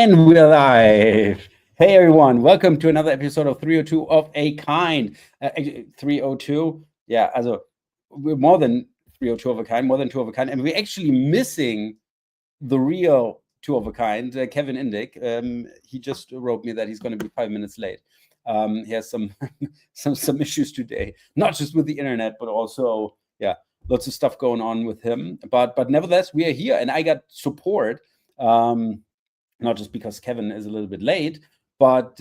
And we're live. Hey everyone, welcome to another episode of 302 of a kind. 302, yeah, also we're more than 302 of a kind, more than two of a kind, and we're actually missing the real two of a kind, Kevin Indig. He just wrote me that he's going to be 5 minutes late. He has some some issues today, not just with the internet, but also lots of stuff going on with him. But nevertheless, we are here, and I got support. Not just because Kevin is a little bit late, but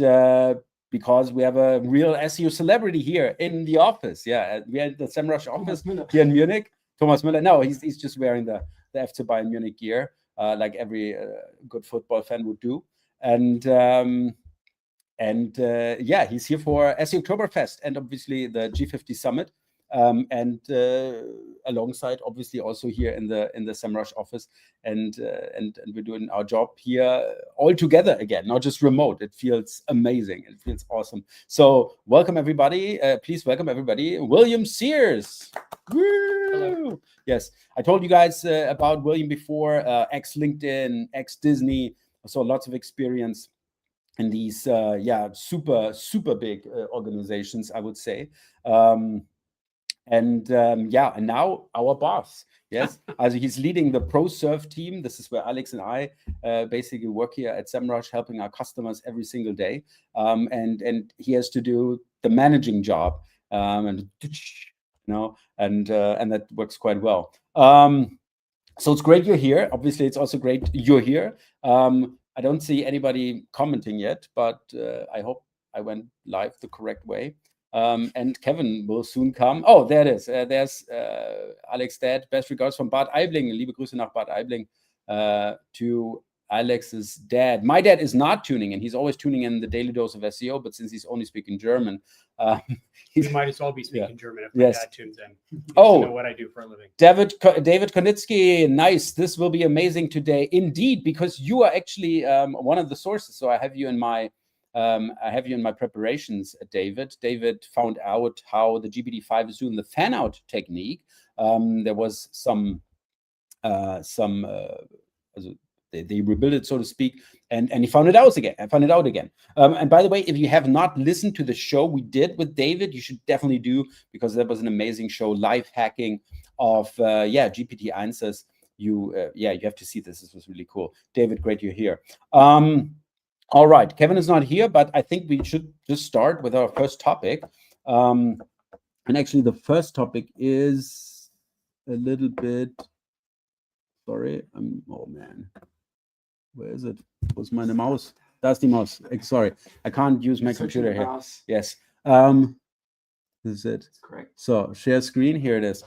because we have a real SEO celebrity here in the office. Yeah, we are at the SEMrush office here in Munich. Thomas Müller. No, he's just wearing the FC Bayern Munich gear, like every good football fan would do. And he's here for SEO Oktoberfest and obviously the G50 Summit. And alongside, obviously, also here in the SEMrush office, and we're doing our job here all together again, not just remote. It feels amazing. It feels awesome. So welcome everybody. Please welcome everybody. William Sears. Woo! Hello. Yes, I told you guys about William before. Ex LinkedIn, ex Disney. So lots of experience in these super big organizations, I would say. And now our boss. Yes, also he's leading the ProServe team. This is where Alex and I basically work here at SEMrush, helping our customers every single day. And he has to do the managing job, and that works quite well. So it's great you're here. Obviously, it's also great you're here. I don't see anybody commenting yet, but I hope I went live the correct way. And Kevin will soon come. Oh, there it is. There's Alex dad. Best regards from Bad Aibling. Liebe Grüße nach Bad Aibling to Alex's dad. My dad is not tuning in. He's always tuning in the Daily Dose of SEO, but since he's only speaking German, he might as well be speaking German if my dad tunes in. He know what I do for a living. David Konitsky, nice. This will be amazing today, indeed, because you are actually one of the sources. So I have you in my preparations, David. David found out how the GPT-5 is doing the fan-out technique. There was they rebuilt it, so to speak, and he found it out again. And by the way, if you have not listened to the show we did with David, you should definitely do, because that was an amazing show, live hacking of GPT answers. You have to see this. This was really cool. David, great you're here. All right, Kevin is not here, but I think we should just start with our first topic. And actually, the first topic is a little bit. Sorry, oh man, where is it? Where's my mouse? That's the mouse. Sorry, I can't use my computer here. Mouse. Yes. This is it. That's correct. So share screen. Here it is.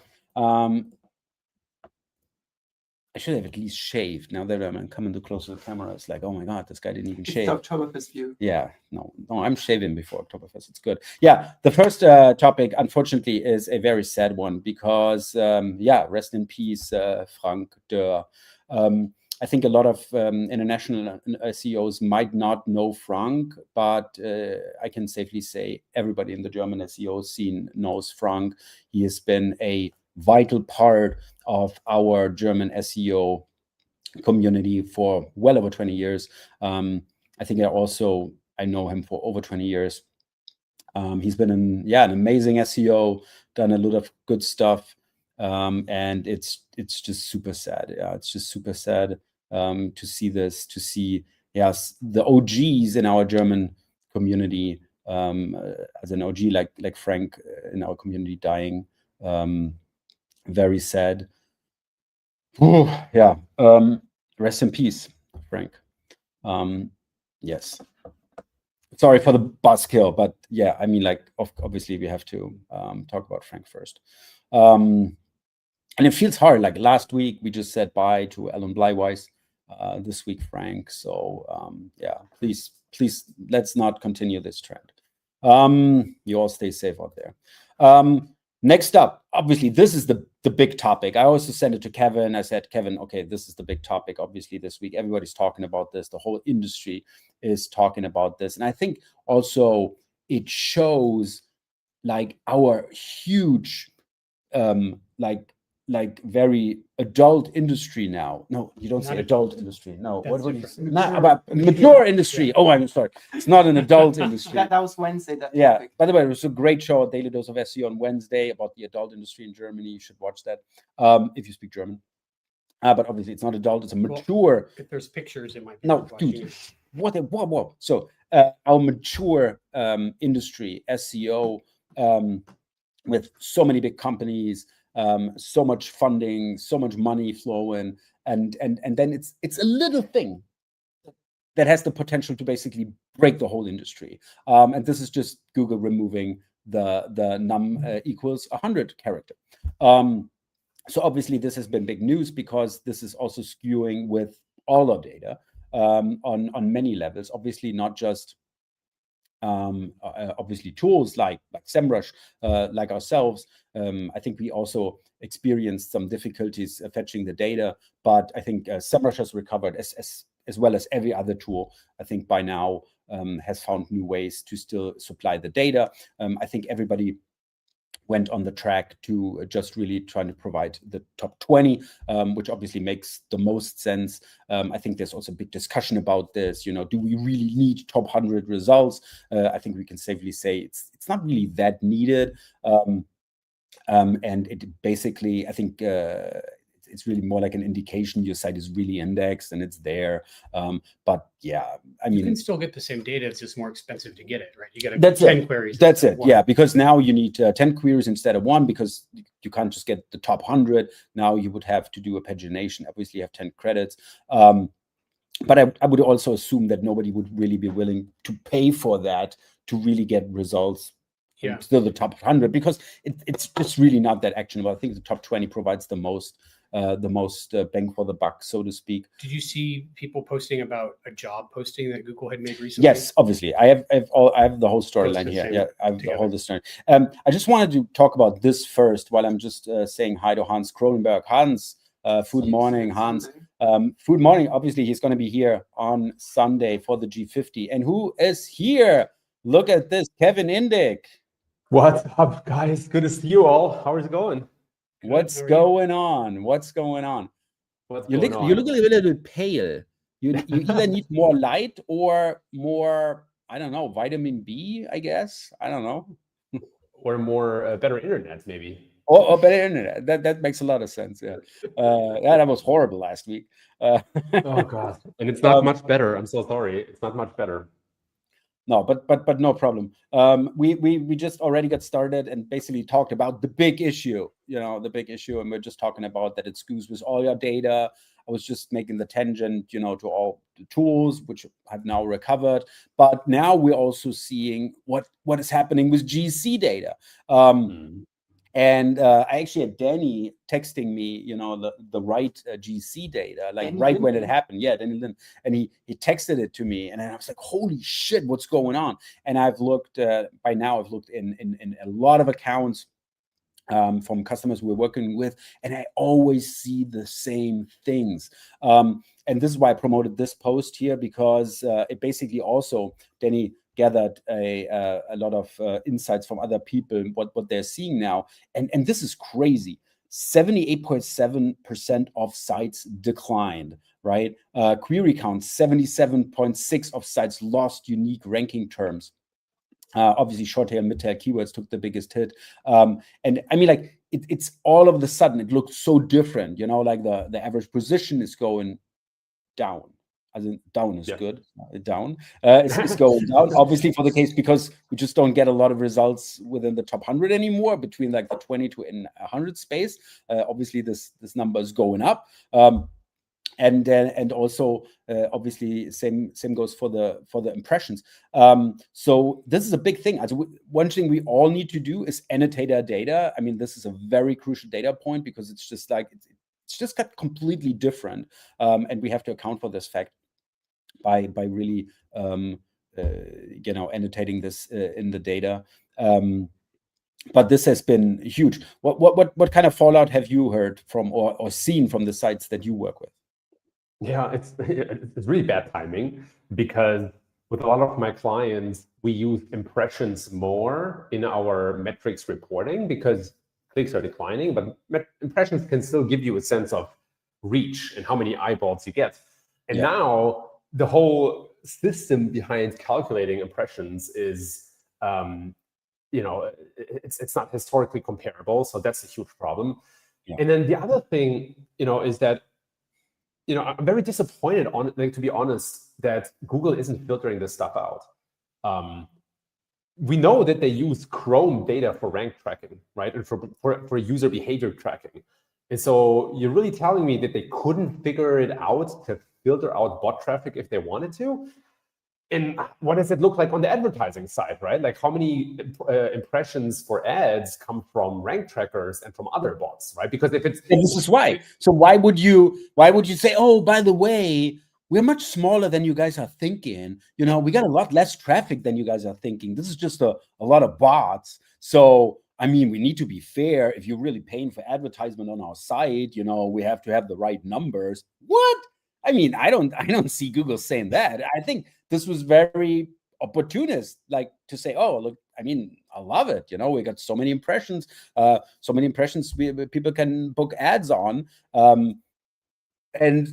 I should have at least shaved. Now that I'm coming too close to the camera, it's like, oh my God, this guy didn't even shave. It's Oktoberfest view. Yeah, no, I'm shaving before Oktoberfest. It's good. Yeah, the first topic, unfortunately, is a very sad one because, rest in peace, Frank Dörr. I think a lot of international SEOs might not know Frank, but I can safely say everybody in the German SEO scene knows Frank. He has been a vital part of our German SEO community for well over 20 years. I think I know him for over 20 years. He's been an amazing SEO, done a lot of good stuff, and it's just super sad. Yeah, it's just super sad to see this, to see the OGs in our German community, as an OG like Frank in our community dying. Very sad. Rest in peace, Frank. Yes. Sorry for the buzzkill, but yeah, I mean, obviously we have to talk about Frank first. And it feels hard. Like last week, we just said bye to Alan Bleiweiss. This week, Frank. So please, let's not continue this trend. You all stay safe out there. Next up, obviously, this is the big topic. I also sent it to Kevin. I said, Kevin, okay, this is the big topic. Obviously, this week, everybody's talking about this. The whole industry is talking about this. And I think also it shows like our huge like very adult industry now. No, you don't Not say a- adult industry. No, That's what do you different. say? Not about mature industry. Yeah. Oh, I'm sorry. It's not an adult industry. That was Wednesday. That Yeah. topic. By the way, it was a great show, Daily Dose of SEO on Wednesday about the adult industry in Germany. You should watch that if you speak German. But obviously, it's not adult. It's a mature. If there's pictures, it might be. No, dude. What? So our mature industry, SEO, with so many big companies, so much funding, so much money flowing, and then it's a little thing that has the potential to basically break the whole industry. And this is just Google removing the num equals 100 character. So obviously this has been big news because this is also skewing with all our data on many levels. Obviously not just obviously tools like SEMrush, like ourselves. I think we also experienced some difficulties fetching the data, but I think SEMrush has recovered as well as every other tool. I think by now has found new ways to still supply the data. I think everybody went on the track to just really trying to provide the top 20, which obviously makes the most sense. I think there's also a big discussion about this. You know, do we really need top 100 results? I think we can safely say it's not really that needed. And it basically, I think it's really more like an indication your site is really indexed and it's there. But yeah, I mean, you can still get the same data. It's just more expensive to get it, right? You got to that's 10 queries. That's it. Yeah, because now you need 10 queries instead of 1, because you can't just get the top 100. Now you would have to do a pagination. Obviously, you have 10 credits. But I would also assume that nobody would really be willing to pay for that to really get results. Yeah. Still the top 100, because it's just really not that actionable. I think the top 20 provides the most bang for the buck, so to speak. Did you see people posting about a job posting that Google had made recently? Yes, obviously. I have the whole storyline here. Yeah, I have the whole story. I just wanted to talk about this first while I'm just saying hi to Hans Kronenberg. Hans, food morning, Hans. Food morning, obviously, he's going to be here on Sunday for the G50. And who is here? Look at this, Kevin Indig. What's up, guys? Good to see you all. How is it going? What's going on? What's going on? You look a little bit pale. You either need more light or more, I don't know, vitamin B, I guess. I don't know. Or more better internet, maybe. Or better internet. That makes a lot of sense. Yeah. That was horrible last week. Oh God. And it's not much better. I'm so sorry. It's not much better. No, but no problem. We just already got started and basically talked about the big issue, the big issue, and we're just talking about that it skews with all your data. I was just making the tangent, to all the tools which I've now recovered. But now we're also seeing what is happening with GC data. And I actually had Danny texting me, the right GC data, like right when it happened. Yeah, Danny Lin. And he texted it to me, and I was like, holy shit, what's going on? And I've looked, by now I've looked in a lot of accounts from customers we're working with, and I always see the same things. And this is why I promoted this post here, because it basically also, Danny gathered a lot of insights from other people, what they're seeing now. And this is crazy. 78.7% of sites declined, right? Query count, 77.6% of sites lost unique ranking terms. Obviously, short tail, mid tail keywords took the biggest hit. And I mean, like, it's all of a sudden, it looks so different, like the average position is going down. As in down is good. Down is going down, obviously, for the case, because we just don't get a lot of results within the top 100 anymore, between like the 20 to 100 space. Obviously, this number is going up. And also obviously same goes for the impressions. So this is a big thing. One thing we all need to do is annotate our data. I mean, this is a very crucial data point, because it's just like it's just got completely different, and we have to account for this fact by really annotating this in the data. But this has been huge. What kind of fallout have you heard from or seen from the sites that you work with? Yeah, it's really bad timing, because with a lot of my clients, we use impressions more in our metrics reporting, because clicks are declining, but impressions can still give you a sense of reach and how many eyeballs you get. And now the whole system behind calculating impressions is, it's not historically comparable. So that's a huge problem. Yeah. And then the other thing, is that, I'm very disappointed to be honest, that Google isn't filtering this stuff out. We know that they use Chrome data for rank tracking, right? And for user behavior tracking. And so you're really telling me that they couldn't figure it out to filter out bot traffic if they wanted to? And what does it look like on the advertising side, right? Like how many impressions for ads come from rank trackers and from other bots, right? Because if it's... And this is why. So why would you say, oh, by the way, we're much smaller than you guys are thinking. We got a lot less traffic than you guys are thinking. This is just a lot of bots. So, I mean, we need to be fair. If you're really paying for advertisement on our site, we have to have the right numbers. What? I mean, I don't see Google saying that. I think this was very opportunist, like to say, oh, look, I mean, I love it. We got so many impressions, people can book ads on. And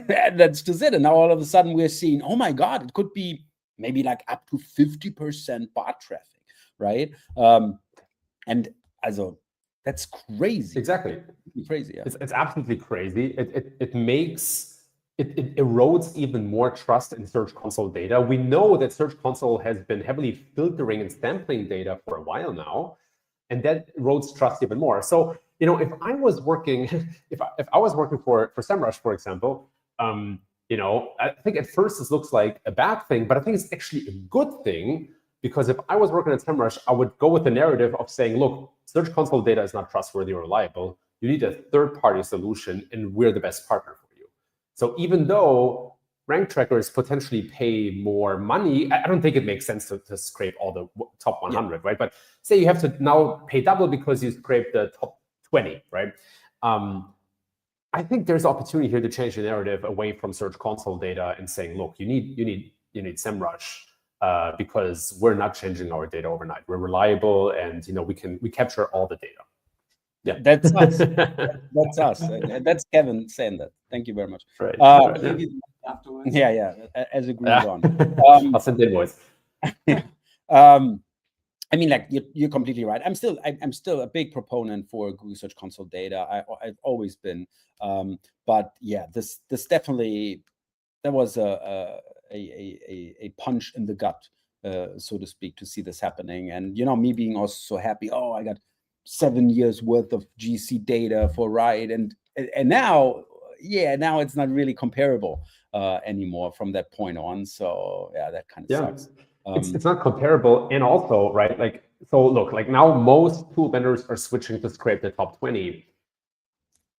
that's just it. And now all of a sudden we're seeing, oh my God, it could be maybe like up to 50% bot traffic, right? And also, that's crazy. Exactly. Crazy, yeah. It's absolutely crazy. It erodes even more trust in Search Console data. We know that Search Console has been heavily filtering and sampling data for a while now, and that erodes trust even more. So, if I was working, if I was working for SEMrush, for example, I think at first this looks like a bad thing, but I think it's actually a good thing, because if I was working at SEMrush, I would go with the narrative of saying, look, Search Console data is not trustworthy or reliable. You need a third-party solution, and we're the best partner for you. So even though rank trackers potentially pay more money, I don't think it makes sense to scrape all the top 100, right? But say you have to now pay double because you scraped the top 20, right? I think there's opportunity here to change the narrative away from Search Console data and saying, look, you need SEMrush because we're not changing our data overnight. We're reliable, and we capture all the data. Yeah, that's us. That's us. That's Kevin saying that. Thank you very much. Right. Afterwards. Yeah. As it goes on. I'll send the invoice. I mean, like you're completely right. I'm still a big proponent for Google Search Console data. I've always been. But yeah, this definitely, there was a punch in the gut, so to speak, to see this happening. And me being also so happy. Oh, I got 7 years worth of GC data for Ride, and now it's not really comparable anymore from that point on. So yeah, that kind of sucks. It's not comparable, and also, right, like, so look, like now most tool vendors are switching to scrape the top 20.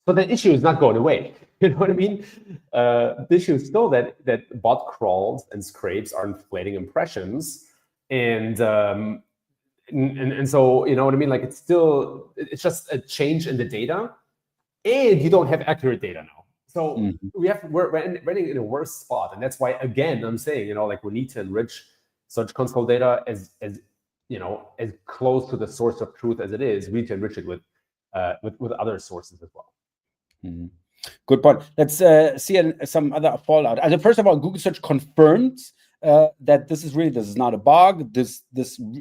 So the issue is not going away. You know what I mean? The issue is still that bot crawls and scrapes are inflating impressions, and so, you know what I mean? Like it's just a change in the data, and you don't have accurate data now. So we're running in a worse spot, and that's why, again, I'm saying, like we need to enrich Search Console data as close to the source of truth as it is. We need to enrich it with other sources as well. Good point. Let's see some other fallout. First of all, Google Search confirms that this is not a bug. This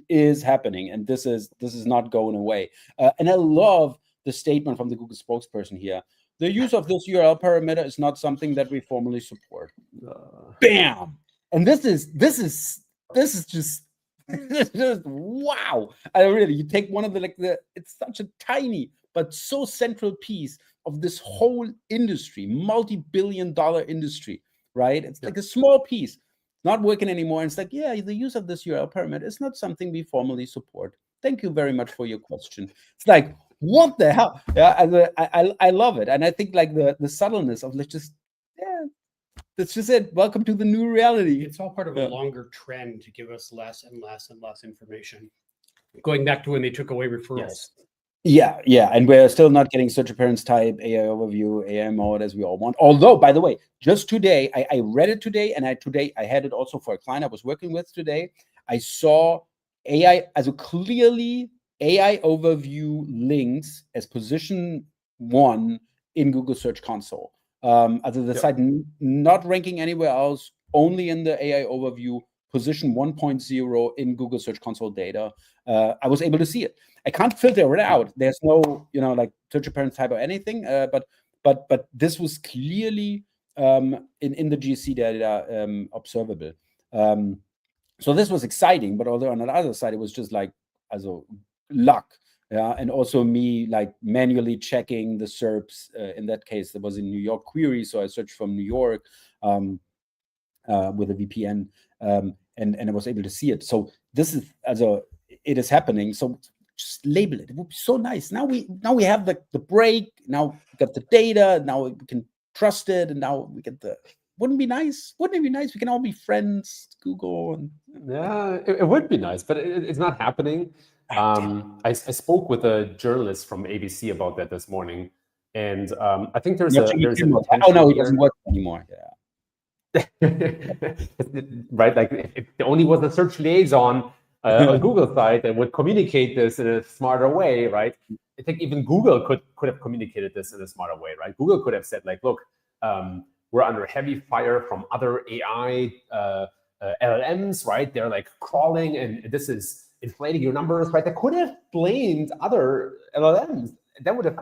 is happening, and this is not going away. And I love the statement from the Google spokesperson here. The use of this URL parameter is not something that we formally support. Bam! And this is just wow. You take one of it's such a tiny but so central piece of this whole industry, multi-billion-dollar industry, right? It's like a small piece, not working anymore. And it's like, yeah, the use of this URL parameter is not something we formally support. Thank you very much for your question. It's like, what the hell? Yeah, I love it. And I think like the subtleness of that's just it. Welcome to the new reality. It's all part of a longer trend to give us less and less and less information. Going back to when they took away referrals. Yes. Yeah. And we're still not getting search appearance type, AI overview, AI mode as we all want. Although, by the way, just today, I read it today, and I had it also for a client I was working with today. I saw AI as clearly AI overview links as position 1 in Google Search Console. Also the site not ranking anywhere else, only in the AI overview, position 1.0 in Google Search Console data. I was able to see it. I can't filter it out. There's no, like search apparent type or anything. But this was clearly in the GSC data observable. So this was exciting. But although on the other side, it was just like luck. Yeah, and also me like manually checking the SERPs. In that case, there was a New York query, so I searched from New York with a VPN, and I was able to see it. So this is it is happening. So just label it. It would be so nice. Now we have the break. Now we got the data. Now we can trust it, and now we get the. Wouldn't it be nice? Wouldn't it be nice? We can all be friends. Google. And, yeah, it would be nice, but it's not happening. I spoke with a journalist from ABC about that this morning, and I think there's a potential. Oh no, he doesn't work anymore. Yeah. Right, like if there only was a search liaison on Google side that would communicate this in a smarter way, right? I think even Google could have communicated this in a smarter way, right? Google could have said like, look, we're under heavy fire from other AI LLMs, right? They're like crawling, and this is inflating your numbers, right? They could have blamed other LLMs. That would have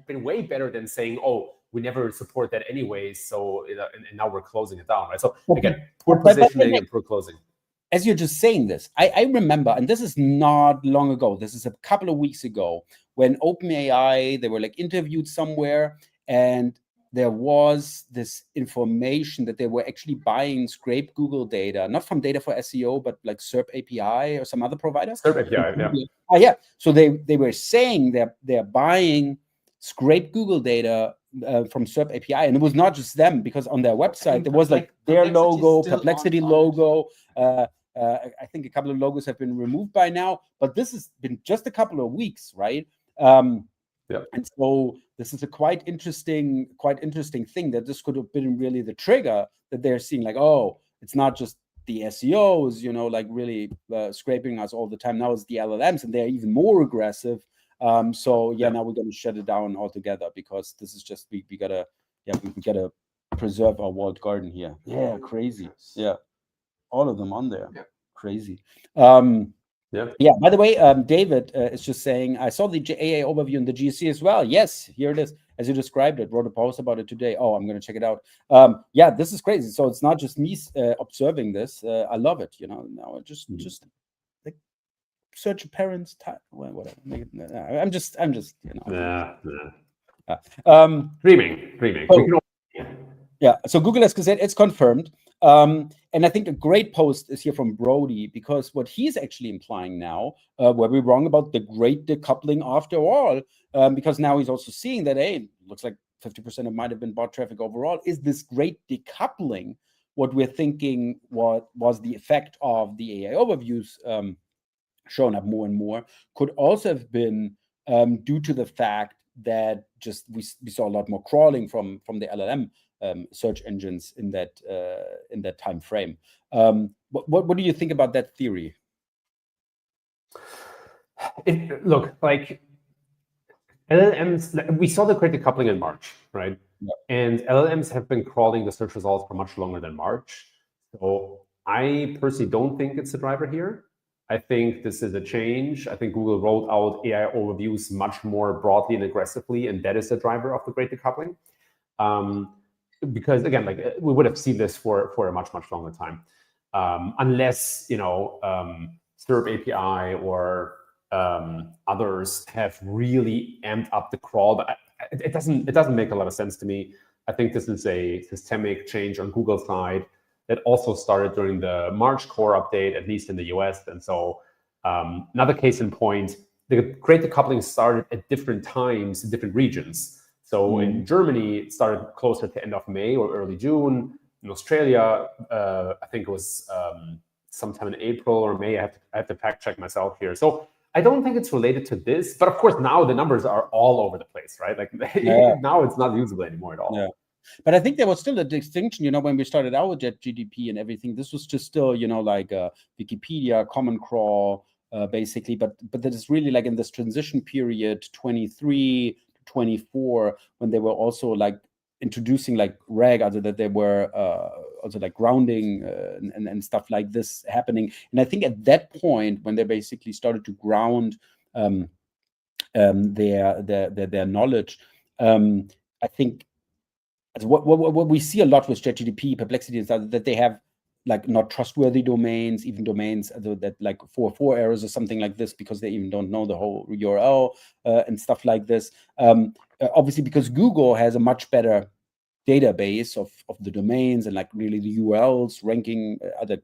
been way better than saying, oh, we never support that anyway, so and now we're closing it down, right? So again, poor positioning and poor closing. As you're just saying this, I remember, and this is not long ago, this is a couple of weeks ago, when OpenAI, they were like interviewed somewhere, and there was this information that they were actually buying scraped Google data, not from Data for SEO, but like SERP API or some other provider. SERP API, yeah. Yeah. So they were saying they're buying scraped Google data from SERP API, and it was not just them, because on their website there was like their logo, Perplexity logo. I think a couple of logos have been removed by now, but this has been just a couple of weeks, right? Yeah. And so this is a quite interesting thing, that this could have been really the trigger that they're seeing, like, oh, it's not just the SEOs, like really scraping us all the time. Now it's the LLMs, and they're even more aggressive. So now we're going to shut it down altogether, because this is just we gotta preserve our walled garden here. Yeah, crazy. Yeah, all of them on there. Yeah, crazy. Yeah. By the way, David is just saying, I saw the AA overview in the GSC as well. Yes, here it is, as you described it. Wrote a post about it today. Oh, I'm going to check it out. Yeah, this is crazy. So it's not just me observing this. I love it. Now just like search a parent's type, whatever. I'm just. Dreaming. Yeah. So Google has said it's confirmed. And I think a great post is here from Brody, because what he's actually implying now, were we wrong about the great decoupling after all? Because now he's also seeing that, hey, looks like 50% of might have been bot traffic overall. Is this great decoupling what we're thinking was the effect of the AI overviews showing up more and more? Could also have been due to the fact that just we saw a lot more crawling from the LLM search engines in that time frame. What do you think about that theory? Look, like LLMs, we saw the great decoupling in March, right? Yeah. And LLMs have been crawling the search results for much longer than March. So I personally don't think it's the driver here. I think this is a change. I think Google rolled out AI overviews much more broadly and aggressively, and that is the driver of the great decoupling. Because again, like we would have seen this for a much longer time, unless SERP API or others have really amped up the crawl. But it doesn't make a lot of sense to me. I think this is a systemic change on Google's side that also started during the March core update, at least in the US. And so another case in point, the great decoupling started at different times in different regions. So in Germany, it started closer to end of May or early June. In Australia, I think it was sometime in April or May. I have to fact check myself here. So I don't think it's related to this. But of course, now the numbers are all over the place, right? Like now it's not usable anymore at all. Yeah. But I think there was still a distinction, when we started out with JetGDP and everything. This was just still, like Wikipedia, Common Crawl, basically, but that is really like in this transition period, 23 to 24, when they were also like introducing like RAG, also that they were also like grounding and stuff like this happening. And I think at that point, when they basically started to ground their knowledge, I think what we see a lot with ChatGPT, Perplexity, is that they have like not trustworthy domains, even domains that like 404 errors or something like this, because they even don't know the whole URL and stuff like this. Obviously, because Google has a much better database of the domains and like really the URLs ranking other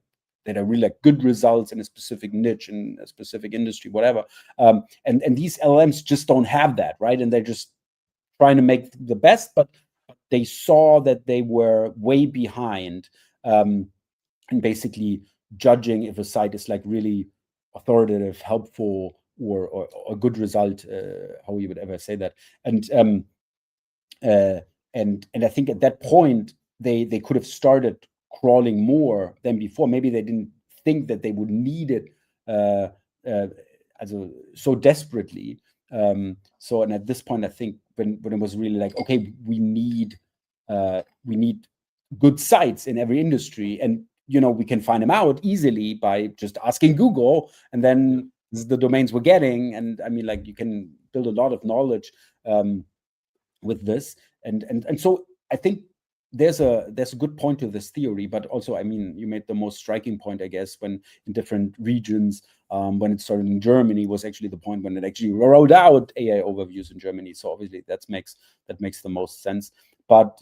that are really like good results in a specific niche, in a specific industry, whatever. And these LLMs just don't have that, right? And they're just trying to make the best, but they saw that they were way behind and basically judging if a site is like really authoritative, helpful, or a good result, how you would ever say that. And I think at that point they could have started crawling more than before. Maybe they didn't think that they would need it so desperately. So, and at this point, I think when it was really like, okay, we need good sites in every industry, and we can find them out easily by just asking Google, and then this is the domains we're getting. And I mean, like, you can build a lot of knowledge with this, and so I think there's a good point to this theory. But also, I mean, you made the most striking point, I guess, when in different regions, when it started in Germany, was actually the point when it actually rolled out AI overviews in Germany. So obviously that makes the most sense. But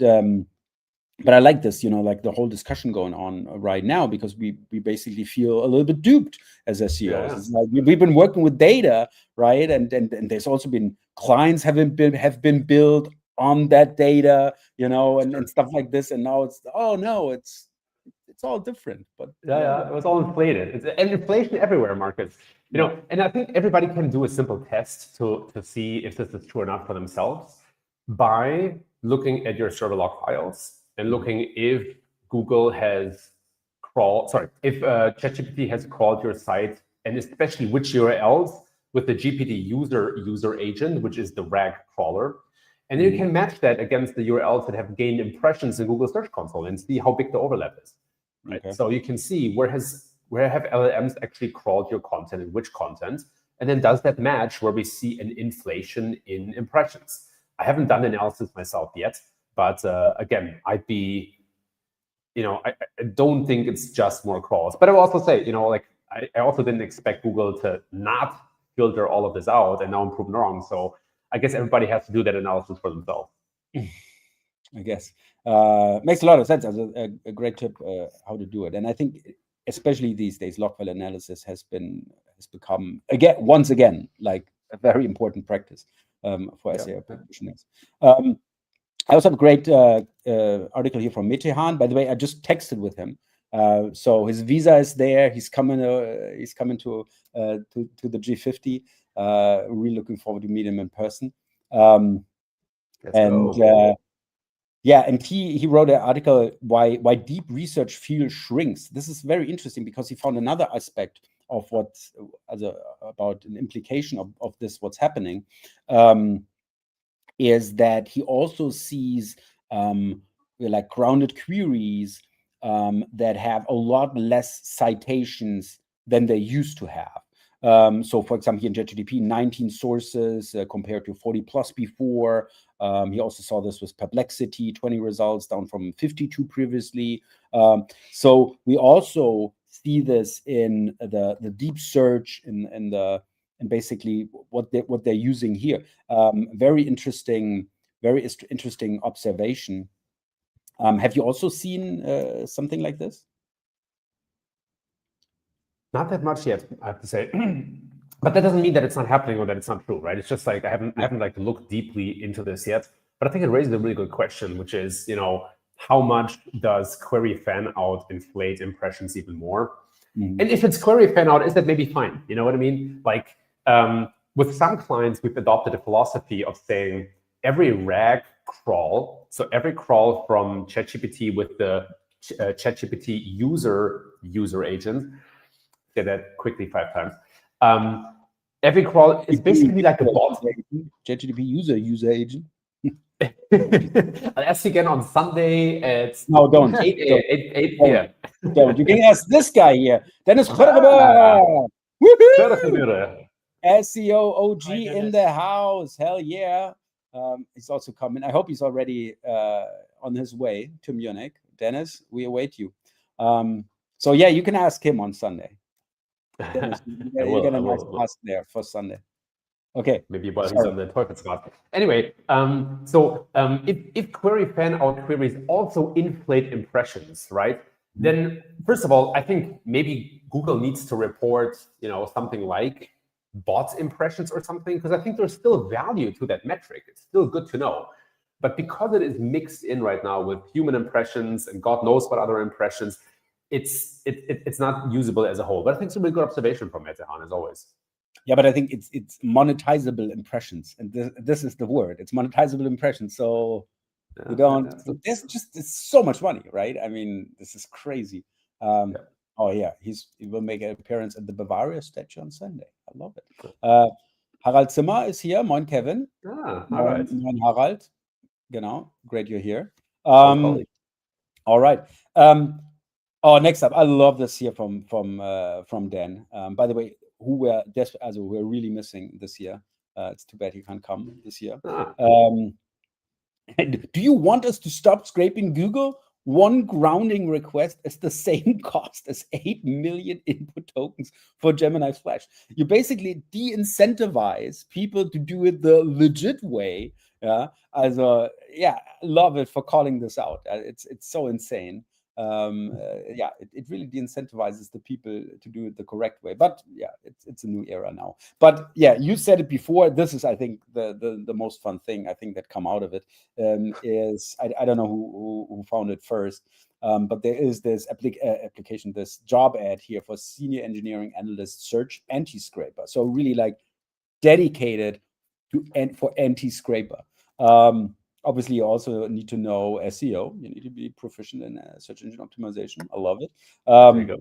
I like this, like the whole discussion going on right now, because we basically feel a little bit duped as SEOs. Yeah. It's like we've been working with data, right? And there's also been clients have been built on that data, and stuff like this. And now it's it's all different. But yeah, it was all inflated. And inflation everywhere, Marcus. And I think everybody can do a simple test to see if this is true or not for themselves by looking at your server log files and looking if Google has if ChatGPT has crawled your site, and especially which URLs with the GPT user agent, which is the RAG crawler. And then you can match that against the URLs that have gained impressions in Google Search Console and see how big the overlap is. Right? Okay. So you can see where have LLMs actually crawled your content and which content, and then does that match where we see an inflation in impressions? I haven't done analysis myself yet, but again, I'd be, I don't think it's just more crawls. But I will also say, I also didn't expect Google to not filter all of this out, and now I'm proven wrong. So I guess everybody has to do that analysis for themselves. I guess makes a lot of sense. As a great tip how to do it. And I think especially these days, log file analysis has become once again like a very important practice for SEO practitioners. I also have a great article here from Metehan. By the way, I just texted with him. So his visa is there. He's coming to the G50. Really looking forward to meet him in person. And he wrote an article why deep research field shrinks. This is very interesting because he found another aspect of about an implication of this, what's happening, is that he also sees like grounded queries that have a lot less citations than they used to have. So, for example, in ChatGPT, 19 sources compared to 40 plus before. He also saw this with Perplexity, 20 results down from 52 previously. So we also see this in the deep search and basically what they're using here. Very interesting observation. Have you also seen something like this? Not that much yet, I have to say. But that doesn't mean that it's not happening or that it's not true, right? It's just like I haven't like looked deeply into this yet. But I think it raises a really good question, which is, how much does query fan out inflate impressions even more? Mm-hmm. And if it's query fan out, is that maybe fine? You know what I mean? Like with some clients, we've adopted a philosophy of saying every RAG crawl, so every crawl from ChatGPT with the ChatGPT user agent, say that quickly 5 times, Every crawl is basically like a bot. ChatGPT user agent. I'll ask you again on Sunday at No, don't. 8 p.m. Don't. You can ask this guy here. Dennis Woohoo! SEO OG in the house. Hell yeah. He's also coming. I hope he's already on his way to Munich. Dennis, we await you. So yeah, you can ask him on Sunday. Dennis, you get a nice task there for Sunday. Okay. Maybe while he's on the Teufelsrad. Anyway, if query fan out queries also inflate impressions, right? Then first of all, I think maybe Google needs to report, something like bot impressions or something, because I think there's still value to that metric. It's still good to know. But because it is mixed in right now with human impressions and God knows what other impressions, it's not usable as a whole. But I think it's a really good observation from Metehan, as always. Yeah, but I think it's monetizable impressions, and this is the word. It's monetizable impressions. So you don't. There's just it's so much money, right? I mean, this is crazy. Oh yeah, he will make an appearance at the Bavaria statue on Sunday. I love it. Harald Zimmer is here. Moin, Kevin. All right. Moin, Harald. Genau. Great you're here. All right. Next up, I love this here from Dan. By the way, who we're really missing this year. It's too bad he can't come this year. Do you want us to stop scraping Google? One grounding request is the same cost as 8 million input tokens for Gemini Flash. You basically de-incentivize people to do it the legit way. Yeah, love it for calling this out. It's so insane. It really de-incentivizes the people to do it the correct way. But yeah, it's a new era now. But yeah, you said it before. This is, I think, the most fun thing I think that come out of it is I don't know who found it first, but there is this application, this job ad here for senior engineering analyst search anti-scraper. So really like dedicated for anti-scraper. Obviously, you also need to know SEO. You need to be proficient in search engine optimization. I love it. There you go.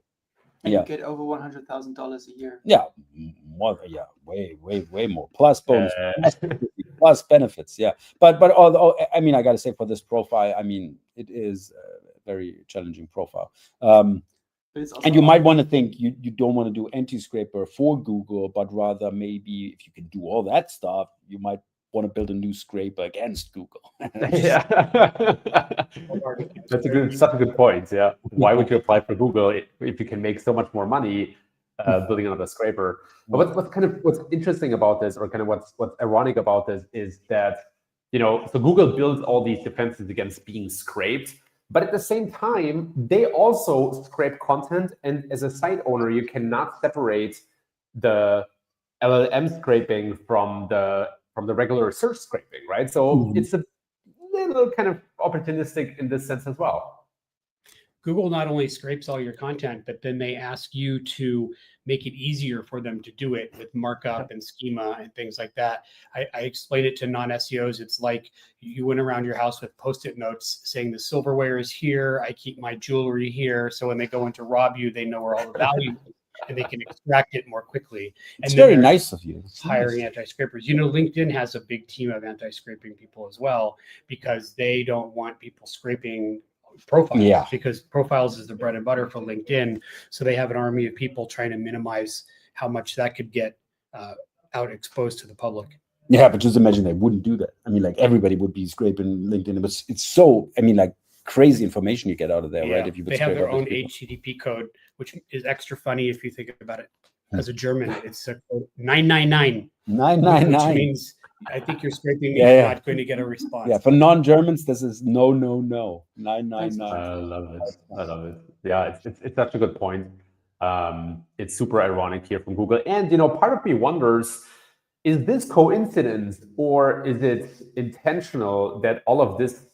And you get over $100,000 a year. Yeah, more. Yeah, way more. Plus bonus, plus benefits. Yeah, but although I mean, I got to say for this profile, I mean, it is a very challenging profile. And you might want to think you don't want to do anti-scraper for Google, but rather maybe if you can do all that stuff, you might want to build a new scraper against Google. Yeah, that's such a good point. Yeah, why would you apply for Google if you can make so much more money building another scraper? But what's interesting about this, or kind of what's ironic about this, is that so Google builds all these defenses against being scraped, but at the same time they also scrape content, and as a site owner you cannot separate the LLM scraping from the regular search scraping, right? So it's a little kind of opportunistic in this sense as well. Google not only scrapes all your content, but then they ask you to make it easier for them to do it with markup and schema and things like that. I explain it to non-SEOs. It's like you went around your house with Post-it notes saying the silverware is here, I keep my jewelry here. So when they go in to rob you, they know where all the value is. And they can extract it more quickly. It's very nice of you. Hiring anti-scrapers. LinkedIn has a big team of anti-scraping people as well, because they don't want people scraping profiles. Yeah. Because profiles is the bread and butter for LinkedIn. So they have an army of people trying to minimize how much that could get out exposed to the public. Yeah, but just imagine they wouldn't do that. I mean, like everybody would be scraping LinkedIn. It's so, I mean, like crazy information you get out of there, right? If you they have their own HTTP code, which is extra funny if you think about it. As a German, it's a code 999. 999. Which means I think you're scraping me. You're not going to get a response. Yeah, for non-Germans, this is no. 999. I love it. Yeah, it's such a good point. It's super ironic here from Google. And part of me wonders, is this coincidence or is it intentional that all of this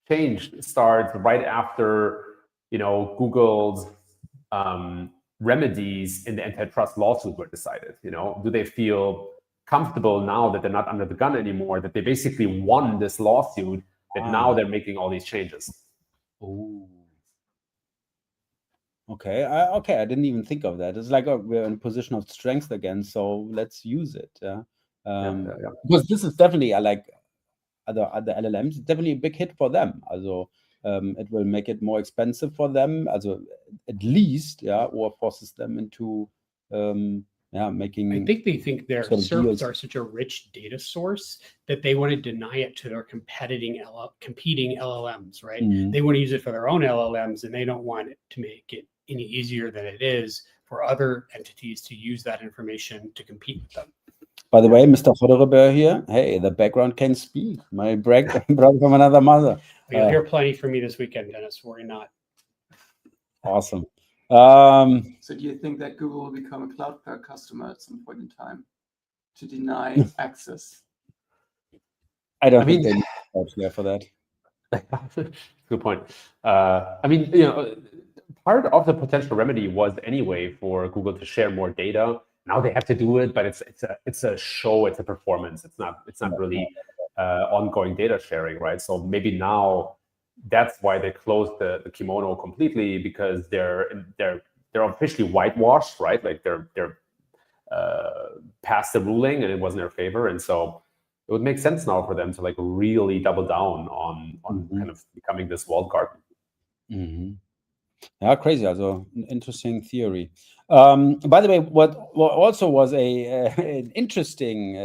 change starts right after Google's remedies in the antitrust lawsuit were decided? Do they feel comfortable now that they're not under the gun anymore, that they basically won this lawsuit, that now they're making all these changes? Okay, I didn't even think of that. It's like, oh, we're in a position of strength again, so let's use it. Yeah. Because this is definitely like other LLMs, definitely a big hit for them. Also, it will make it more expensive for them, also at least, yeah, or forces them into making. I think they think their sort of SERPs deals. are such a rich data source that they want to deny it to their competing LLMs, right? Mhm. They want to use it for their own LLMs, and they don't want it to make it any easier than it is for other entities to use that information to compete with them. By the way, Mr. Hodderbeer here, hey, the background can speak. My brother from another mother. You'll hear plenty from me this weekend, Dennis. Worry not. Awesome. So do you think that Google will become a Cloudflare customer at some point in time to deny access? I don't think they need Cloudflare for that. Good point. I mean, part of the potential remedy was anyway for Google to share more data. Now they have to do it, but it's a show, it's a performance. It's not really ongoing data sharing, right? So maybe now that's why they closed the kimono completely, because they're officially whitewashed, right? Like they're past the ruling and it was in their favor, and so it would make sense now for them to like really double down on kind of becoming this walled garden. Mm-hmm. Yeah, crazy. Also, an interesting theory. By the way, what also was an interesting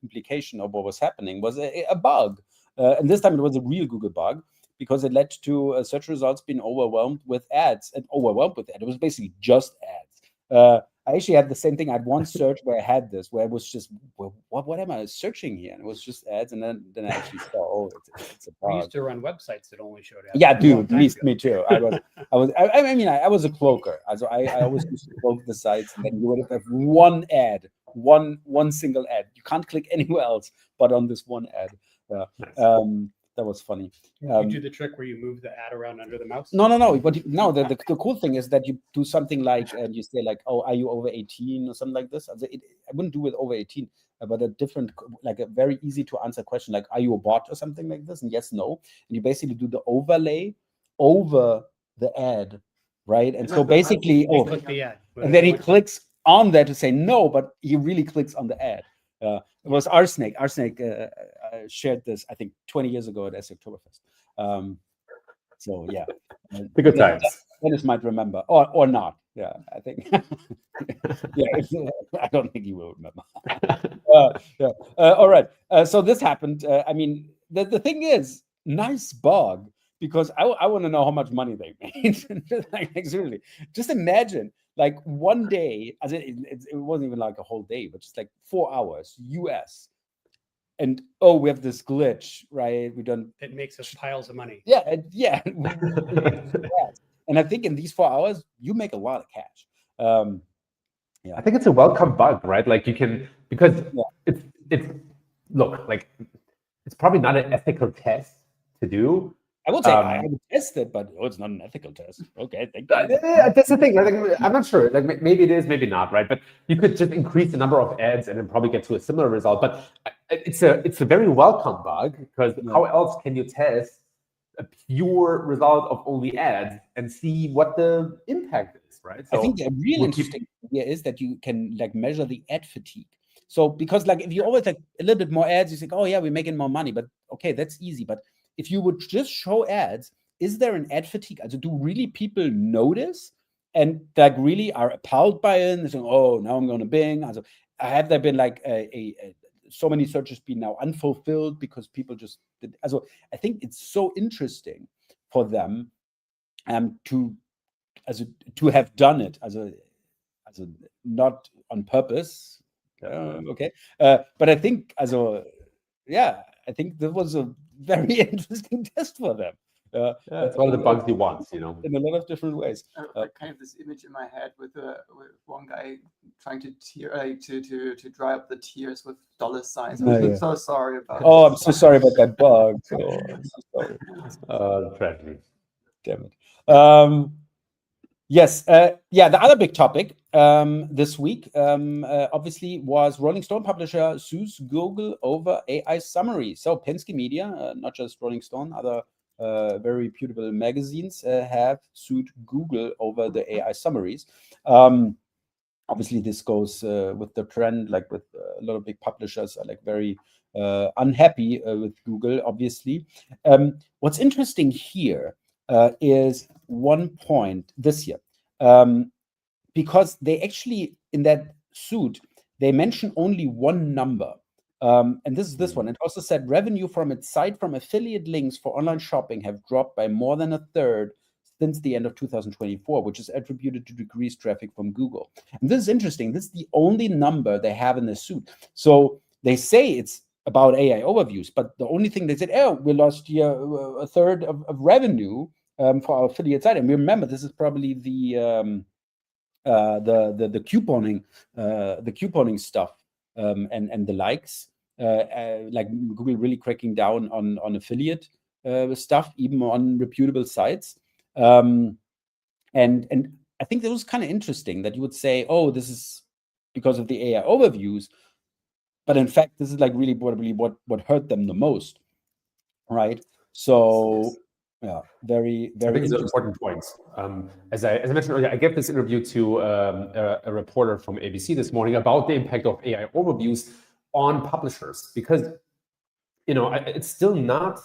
implication of what was happening was a bug, and this time it was a real Google bug, because it led to search results being overwhelmed with ads. And overwhelmed with ads, it was basically just ads. I actually had the same thing. I had one search where I had this, where it was just, well, what am I searching here? And it was just ads, and then I actually saw, oh, it's a bug. We used to run websites that only showed ads. Yeah, dude, me too. I was a cloaker. Also, I always used to cloak the sites, and then you would have one ad, one single ad. You can't click anywhere else but on this one ad. Nice. That was funny. You do the trick where you move the ad around under the mouse? No. But no, the cool thing is that you do something like, and you say like, oh, are you over 18 or something like this? Also, I wouldn't do it over 18, but a different, like a very easy to answer question, like, are you a bot or something like this? And yes, no. And you basically do the overlay over the ad, right? And so basically, click the ad. And then he clicks on that to say no, but he really clicks on the ad. It was Arsenic. Arsenic shared this, I think, 20 years ago at SEO Oktoberfest. So yeah, the good times. Dennis might remember, or not. Yeah, I think. I don't think he will remember. All right. So this happened. I mean, the thing is, nice bug, because I want to know how much money they made. Like, seriously, just imagine. Like one day, as it wasn't even like a whole day, but just like 4 hours, US. And we have this glitch, right? It makes us piles of money. Yeah. And I think in these 4 hours, you make a lot of cash. I think it's a welcome bug, right? Like you can, because it's look, like it's probably not an ethical test to do. I would say I would test it, but it's not an ethical test. Okay, thank you. That's the thing. Like, I'm not sure. Like maybe it is, maybe not, right? But you could just increase the number of ads and then probably get to a similar result. But it's a very welcome bug, because how else can you test a pure result of only ads and see what the impact is, right? So I think a real interesting idea is that you can like measure the ad fatigue. So because like if you always like a little bit more ads, you think, oh yeah, we're making more money, but okay, that's easy. But if you would just show ads, is there an ad fatigue? Also, do really people notice and like really are appalled by it and saying, oh, now I'm going to Bing? Also, have there been like so many searches being now unfulfilled because people just did? Also, I think it's so interesting for them to have done it as a not on purpose. Okay, but I think I think that was a very interesting test for them. It's one of the bugs he wants, in a lot of different ways. Kind of this image in my head with one guy trying to to dry up the tears with dollar signs. I'm so sorry about. Oh, I'm so sorry about that bug. I'm so sorry. Tragedy. Damn it. Yes. The other big topic this week, obviously, was Rolling Stone publisher sues Google over AI summary. So Penske Media, not just Rolling Stone, other very reputable magazines have sued Google over the AI summaries. Obviously, this goes with the trend, like with a lot of big publishers are like very unhappy with Google, obviously. What's interesting here is one point this year, because they actually, in that suit, they mention only one number. And this is this one. It also said revenue from its site from affiliate links for online shopping have dropped by more than a third since the end of 2024, which is attributed to decreased traffic from Google. And this is interesting. This is the only number they have in the suit. So they say it's about AI overviews, but the only thing they said, oh, we lost here a third of revenue for our affiliate site. And we remember this is probably the couponing stuff and the likes, like Google really cracking down on affiliate stuff, even on reputable sites. And I think that was kind of interesting that you would say, oh, this is because of the AI overviews, but in fact, this is like really probably what hurt them the most, right? So yeah, very, very. I think it's an important point. As I mentioned earlier, I gave this interview to a reporter from ABC this morning about the impact of AI overviews on publishers, because it's still not.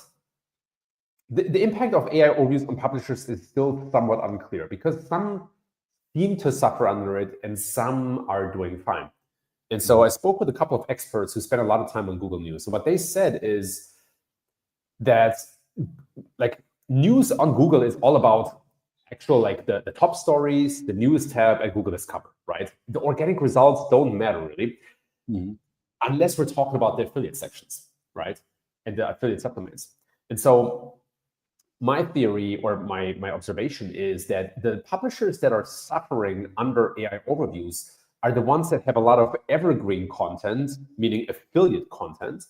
The impact of AI overviews on publishers is still somewhat unclear, because some seem to suffer under it and some are doing fine. And so I spoke with a couple of experts who spent a lot of time on Google News. So what they said is that like news on Google is all about actual like the top stories, the news tab at Google Discover, right? The organic results don't matter really, unless we're talking about the affiliate sections, right? And the affiliate supplements. And so my theory or my observation is that the publishers that are suffering under AI overviews are the ones that have a lot of evergreen content, meaning affiliate content,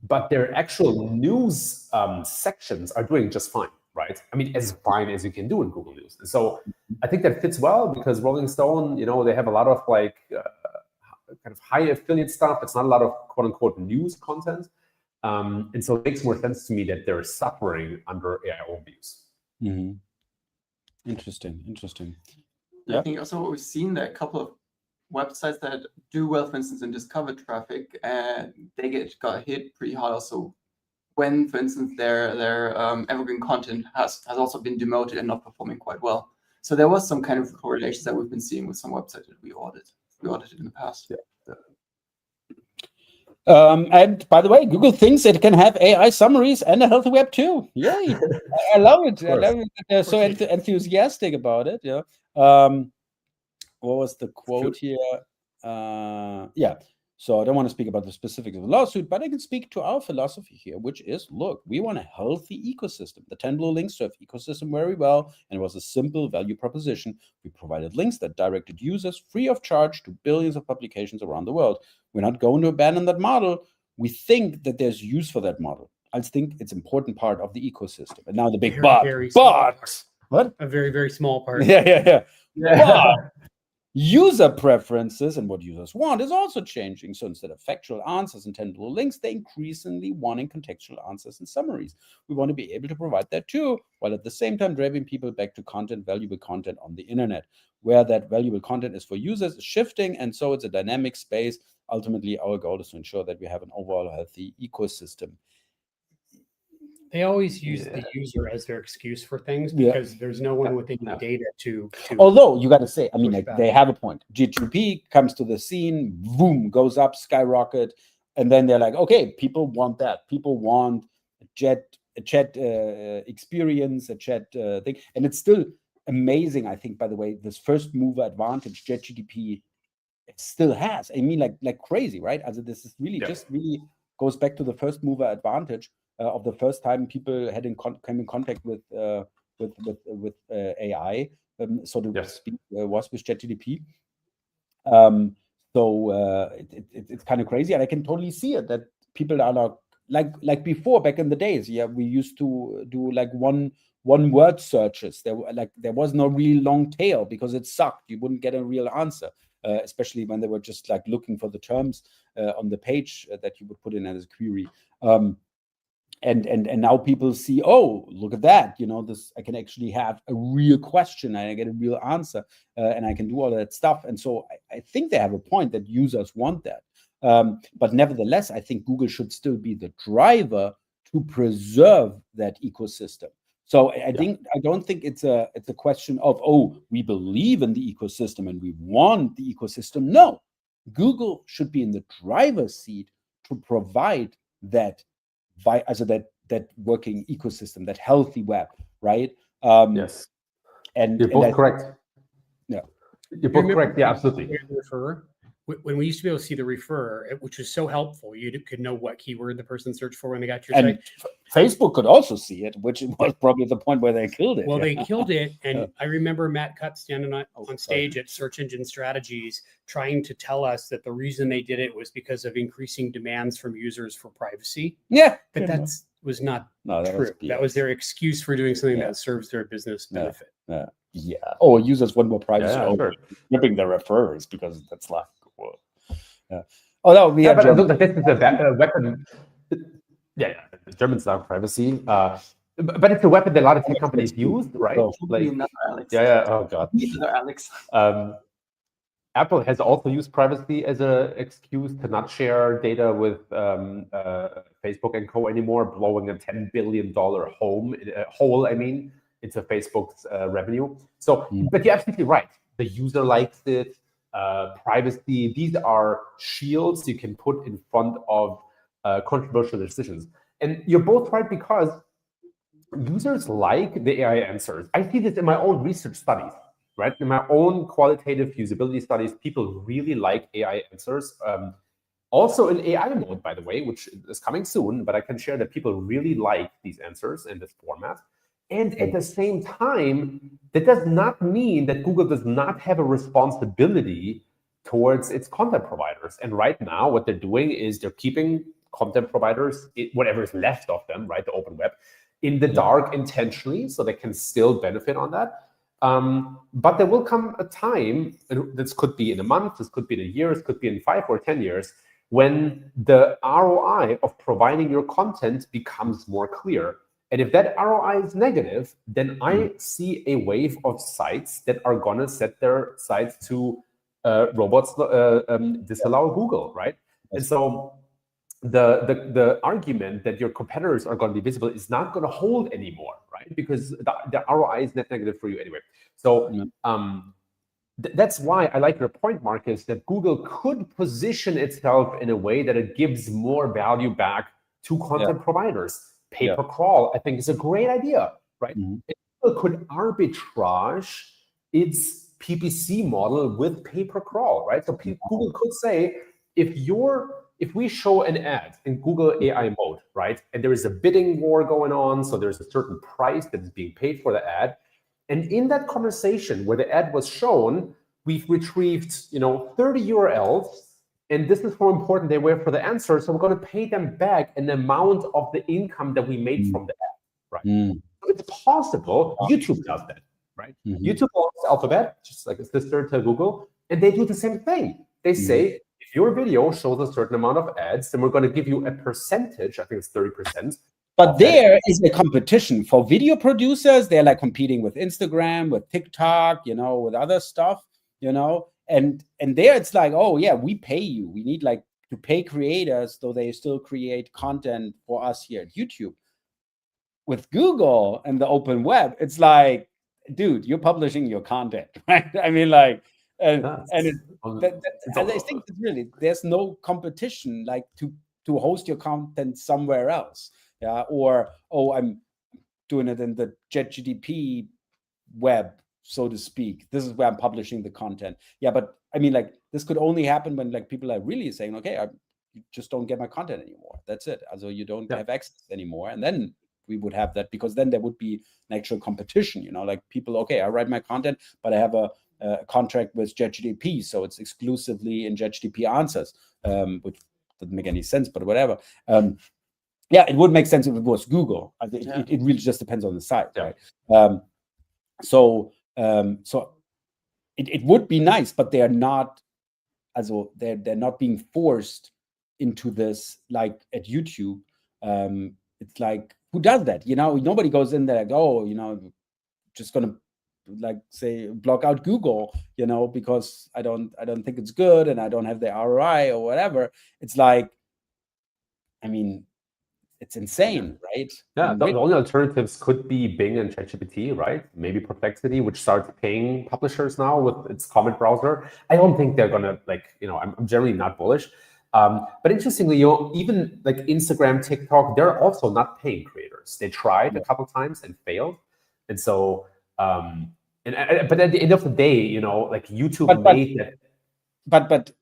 but their actual news sections are doing just fine, right? I mean, as fine as you can do in Google News. And so I think that fits well, because Rolling Stone, they have a lot of like kind of high affiliate stuff. It's not a lot of quote unquote news content. And so it makes more sense to me that they're suffering under AI overviews. Interesting. I think also what we've seen, there are a couple of websites that do well, for instance, in discover traffic, and they got hit pretty hard also when, for instance, their evergreen content has also been demoted and not performing quite well. So there was some kind of correlations that we've been seeing with some websites that we audited in the past. And by the way, Google thinks it can have AI summaries and a healthy web too. Yay! I love it. I love it. They're so enthusiastic about it. Yeah. What was the quote here? Yeah. So I don't want to speak about the specifics of the lawsuit, but I can speak to our philosophy here, which is, look, we want a healthy ecosystem. The 10 blue links serve ecosystem very well, and it was a simple value proposition. We provided links that directed users free of charge to billions of publications around the world. We're not going to abandon that model. We think that there's use for that model. I think it's an important part of the ecosystem. And now the big but. What? A very, very small part. Yeah. But user preferences and what users want is also changing. So instead of factual answers and 10 blue links, they're increasingly wanting contextual answers and summaries. We want to be able to provide that too, while at the same time driving people back to valuable content on the internet. Where that valuable content is for users is shifting, and so it's a dynamic space. Ultimately, our goal is to ensure that we have an overall healthy ecosystem. They always use the user as their excuse for things, because there's no one within the data to although you got to say, I mean, like, they have a point. GTP comes to the scene, boom, goes up, skyrocket, and then they're like, okay, people want that. People want a chat experience, a chat thing, and it's still amazing. I think, by the way, this first mover advantage ChatGPT still has. I mean, like crazy, right? Also, this is really just really goes back to the first mover advantage. Of the first time people came in contact with AI, so to speak, was with ChatGPT. So it's kind of crazy, and I can totally see it that people are like before, back in the days. Yeah, we used to do like one word searches. There was no real long tail because it sucked. You wouldn't get a real answer, especially when they were just like looking for the terms on the page that you would put in as a query. and now people see, oh, look at that, you know, this, I can actually have a real question and I get a real answer, and I can do all that stuff. And so I think they have a point that users want that. But nevertheless, I think Google should still be the driver to preserve that ecosystem. So I don't think it's a question of, oh, we believe in the ecosystem and we want the ecosystem. No, Google should be in the driver's seat to provide that that working ecosystem, that healthy web, right? Yes. And you're both correct. Yeah, you're both correct. Yeah, absolutely. When we used to be able to see the referrer, which was so helpful, you could know what keyword the person searched for when they got to your site. Facebook could also see it, which was probably the point where they killed it. Well, they killed it. And I remember Matt Cutt standing on stage at Search Engine Strategies trying to tell us that the reason they did it was because of increasing demands from users for privacy. Yeah. But that was not true. Was that was their excuse for doing something that serves their business benefit. Yeah. Oh, users want more privacy. Sure. Ripping their referrers because that's like, whoa. Oh, no, we have. But look, this is a weapon. The Germans love privacy. But it's a weapon that a lot of tech companies use, right? Oh God. Alex. Apple has also used privacy as an excuse to not share data with Facebook and co anymore, blowing a $10 billion hole. I mean, into Facebook's revenue. So, but you're absolutely right. The user likes it. Privacy. These are shields you can put in front of controversial decisions. And you're both right, because users like the AI answers. I see this in my own research studies, right? In my own qualitative usability studies, people really like AI answers. Also in AI mode, by the way, which is coming soon, but I can share that people really like these answers in this format. And at the same time, that does not mean that Google does not have a responsibility towards its content providers. And right now, what they're doing is they're keeping content providers, whatever is left of them, right, the open web, in the dark intentionally, so they can still benefit on that. But there will come a time, and this could be in a month, this could be in a year, this could be in 5 or 10 years, when the ROI of providing your content becomes more clear. And if that ROI is negative, then I see a wave of sites that are going to set their sites to robots disallow Google, right? And so the argument that your competitors are going to be visible is not going to hold anymore, right? Because the ROI is net negative for you anyway. So that's why I like your point, Marcus, that Google could position itself in a way that it gives more value back to content providers. Pay-per-crawl, I think, is a great idea, right? Google could arbitrage its PPC model with pay-per-crawl, right? So Google could say, if we show an ad in Google AI mode, right, and there is a bidding war going on, so there's a certain price that is being paid for the ad, and in that conversation where the ad was shown, we've retrieved, 30 URLs, and this is how important they were for the answer, so we're going to pay them back an amount of the income that we made from the ad, right? So it's possible. YouTube does that, right? YouTube owns Alphabet, just like a sister to Google, and they do the same thing. They say, if your video shows a certain amount of ads, then we're going to give you a percentage, I think it's 30%. But there is a competition for video producers. They're like competing with Instagram, with TikTok, with other stuff, and there it's like, oh yeah, we pay you. We need like to pay creators, though they still create content for us here at YouTube. With Google and the open web, it's like, dude, you're publishing your content, right? I mean, like, I think it's really, there's no competition like to host your content somewhere else. Yeah, or I'm doing it in the JetGDP web, so to speak. This is where I'm publishing the content. Yeah, but I mean, like, this could only happen when like people are really saying, okay, you just don't get my content anymore. That's it. Also, you don't have access anymore, and then we would have that, because then there would be an actual competition. Like people, okay, I write my content, but I have a contract with JetGDP, so it's exclusively in JetGDP answers, which doesn't make any sense, but whatever. Yeah, it would make sense if it was Google. It really just depends on the site, right? So it would be nice, but they're not. Also, they're not being forced into this like at YouTube. it's like, who does that? Nobody goes in there like, oh, just gonna like say block out Google, because I don't think it's good and I don't have the ROI or whatever. It's like, I mean, it's insane, right? Yeah, the only alternatives could be Bing and ChatGPT, right? Maybe Perplexity, which starts paying publishers now with its comment browser. I don't think they're gonna I'm generally not bullish. But interestingly, even like Instagram, TikTok, they're also not paying creators. They tried a couple times and failed. And so, but at the end of the day, like YouTube made that. But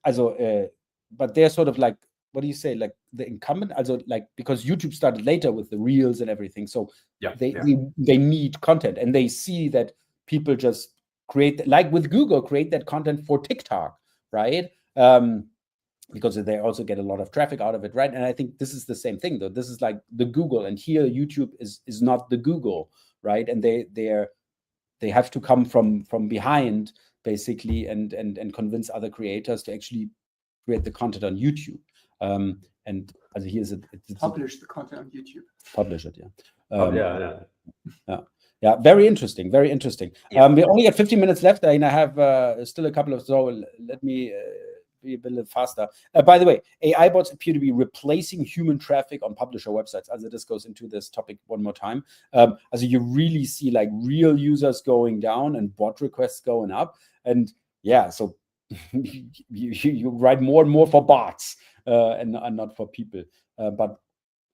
they're sort of like, what do you say? Like the incumbent, also like, because YouTube started later with the reels and everything. So they need content, and they see that people just create, like with Google, create that content for TikTok, right? Because they also get a lot of traffic out of it, right? And I think this is the same thing, though. This is like the Google, and here YouTube is not the Google, right? And they have to come from behind, basically, and convince other creators to actually create the content on YouTube. And also here's publish the content on YouTube. Publish it, yeah. Very interesting. We only got 15 minutes left, and I have still a couple of, so let me be a bit faster. By the way, AI bots appear to be replacing human traffic on publisher websites. As this goes into this topic one more time, as you really see like real users going down and bot requests going up, and so you write more and more for bots and not for people, but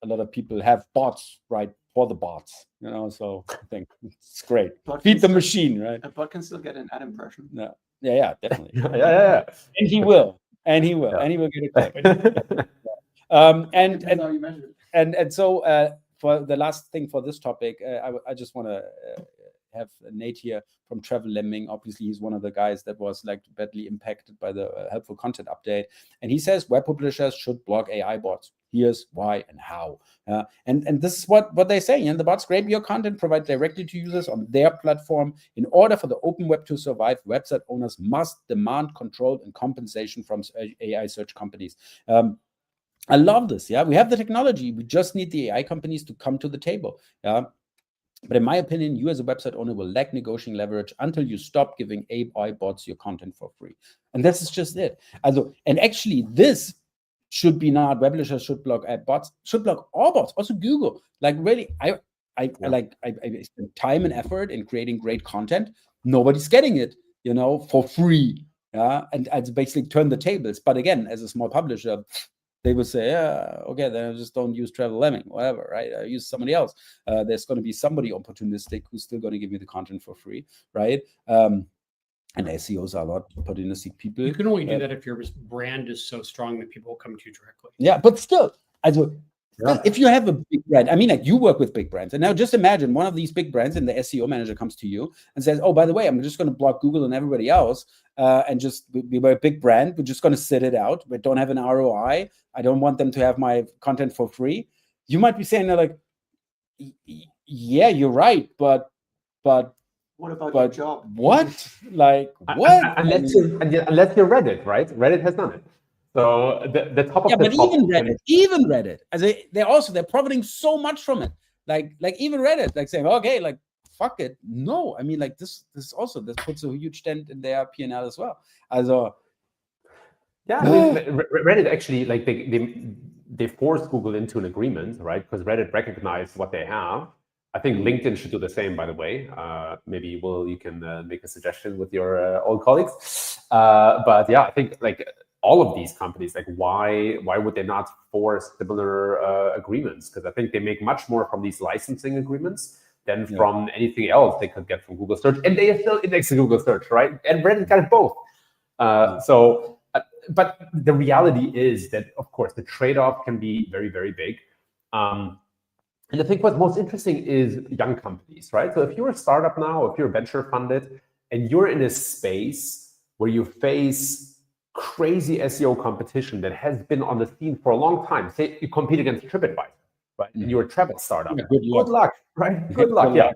a lot of people have bots right for the bots, so I think it's great. Feed the machine, right? A bot can still get an ad impression. Yeah, definitely. yeah. And he will get a clip. And so for the last thing for this topic, I just want to have Nate here from Travel Lemming. Obviously, he's one of the guys that was like badly impacted by the helpful content update. And he says web publishers should block AI bots. Here's why and how. And this is what they say. And the bots scrape your content, provide directly to users on their platform. In order for the open web to survive, website owners must demand control and compensation from AI search companies. I love this. Yeah, we have the technology. We just need the AI companies to come to the table. Yeah. But in my opinion, you as a website owner will lack negotiating leverage until you stop giving AI bots your content for free. And this is just it. And actually, this should be not web publishers should block bots, should block all bots, also Google. Like really, I spend time and effort in creating great content. Nobody's getting it, for free. Yeah, and I'd basically turn the tables. But again, as a small publisher, they will say, okay, then I just don't use Travel Lemming, whatever, right? I use somebody else. There's going to be somebody opportunistic who's still going to give me the content for free, right? And SEOs are a lot opportunistic people. You can only do that if your brand is so strong that people will come to you directly. Yeah, but still, if you have a big brand, I mean, like you work with big brands, and now just imagine one of these big brands and the SEO manager comes to you and says, oh, by the way, I'm just going to block Google and everybody else, and just be a big brand. We're just going to sit it out. We don't have an ROI. I don't want them to have my content for free. You might be saying like, yeah, you're right, but what about your job? What? Like what? Unless you're Reddit, right? Reddit has done it. So the top of the top. Even Reddit, as they're profiting so much from it. Like even Reddit, like saying, okay, like fuck it. No, I mean, like this puts a huge dent in their P&L as well. Yeah, I mean, Reddit actually, like they forced Google into an agreement, right? Because Reddit recognized what they have. I think LinkedIn should do the same, by the way. Maybe you can make a suggestion with your old colleagues. But yeah, I think like all of these companies, like why would they not force similar agreements? Because I think they make much more from these licensing agreements than from anything else they could get from Google Search. And they are still indexing Google Search, right? And Reddit got it both. But the reality is that, of course, the trade-off can be very, very big. And I think what's most interesting is young companies, right? So if you're a startup now, if you're venture funded, and you're in a space where you face crazy SEO competition that has been on the scene for a long time, say you compete against TripAdvisor, right? And you're a travel startup. Yeah, good luck, right? Good luck, yeah.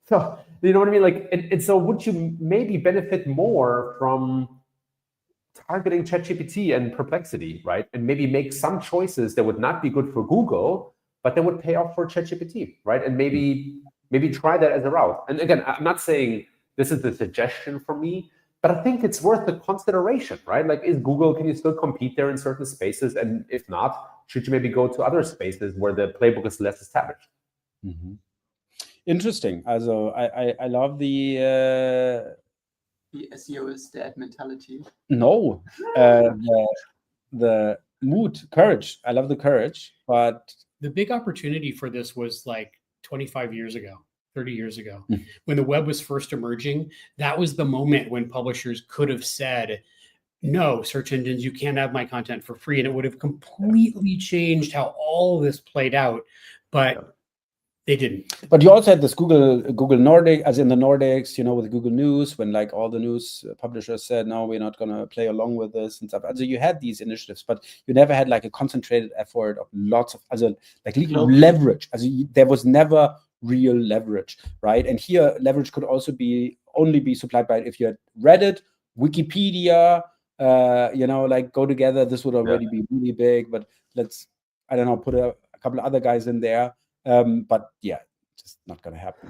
So, you know what I mean? Like, and so would you maybe benefit more from targeting ChatGPT and Perplexity, right? And maybe make some choices that would not be good for Google, but that would pay off for ChatGPT, right? And maybe try that as a route. And again, I'm not saying this is the suggestion for me, but I think it's worth the consideration, right? Like, is Google, can you still compete there in certain spaces? And if not, should you maybe go to other spaces where the playbook is less established? Mm-hmm. Interesting. Also, I love the SEO is dead mentality. No, the mood, courage. I love the courage, but the big opportunity for this was like 25 years ago, 30 years ago, when the web was first emerging. That was the moment when publishers could have said, no, search engines, you can't have my content for free. And it would have completely changed how all this played out. But they didn't. But you also had this Google Nordic, as in the Nordics, with Google News, when like all the news publishers said, no, we're not going to play along with this and stuff. So you had these initiatives, but you never had like a concentrated effort of lots of, leverage. There was never real leverage, right? And here, leverage could also only be supplied by if you had Reddit, Wikipedia, like go together. This would already be really big, but let's, I don't know, put a couple of other guys in there. But yeah, just not going to happen.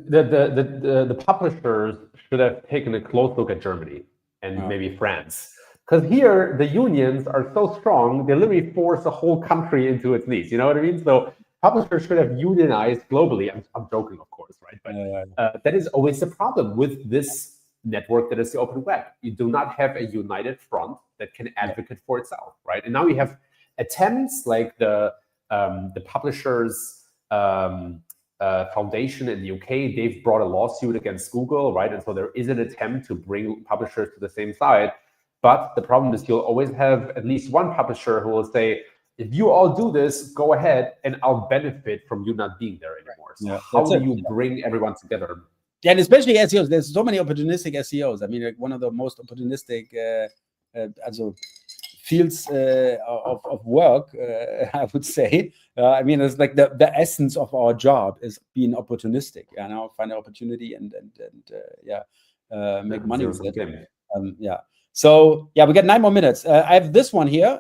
The publishers should have taken a close look at Germany and maybe France, because here the unions are so strong, they literally force a whole country into its knees. You know what I mean? So publishers should have unionized globally. I'm joking, of course, right? But that is always the problem with this network that is the open web. You do not have a united front that can advocate for itself, right? And now we have attempts like the Publishers Foundation in the UK. They've brought a lawsuit against Google, right? And so there is an attempt to bring publishers to the same side. But the problem is you'll always have at least one publisher who will say, if you all do this, go ahead, and I'll benefit from you not being there anymore. So how do you bring everyone together? Yeah, and especially SEOs. There's so many opportunistic SEOs. I mean, like one of the most opportunistic fields of work, I would say. I mean, it's like the essence of our job is being opportunistic. Find an opportunity and make money with it. So we got 9 more minutes. I have this one here.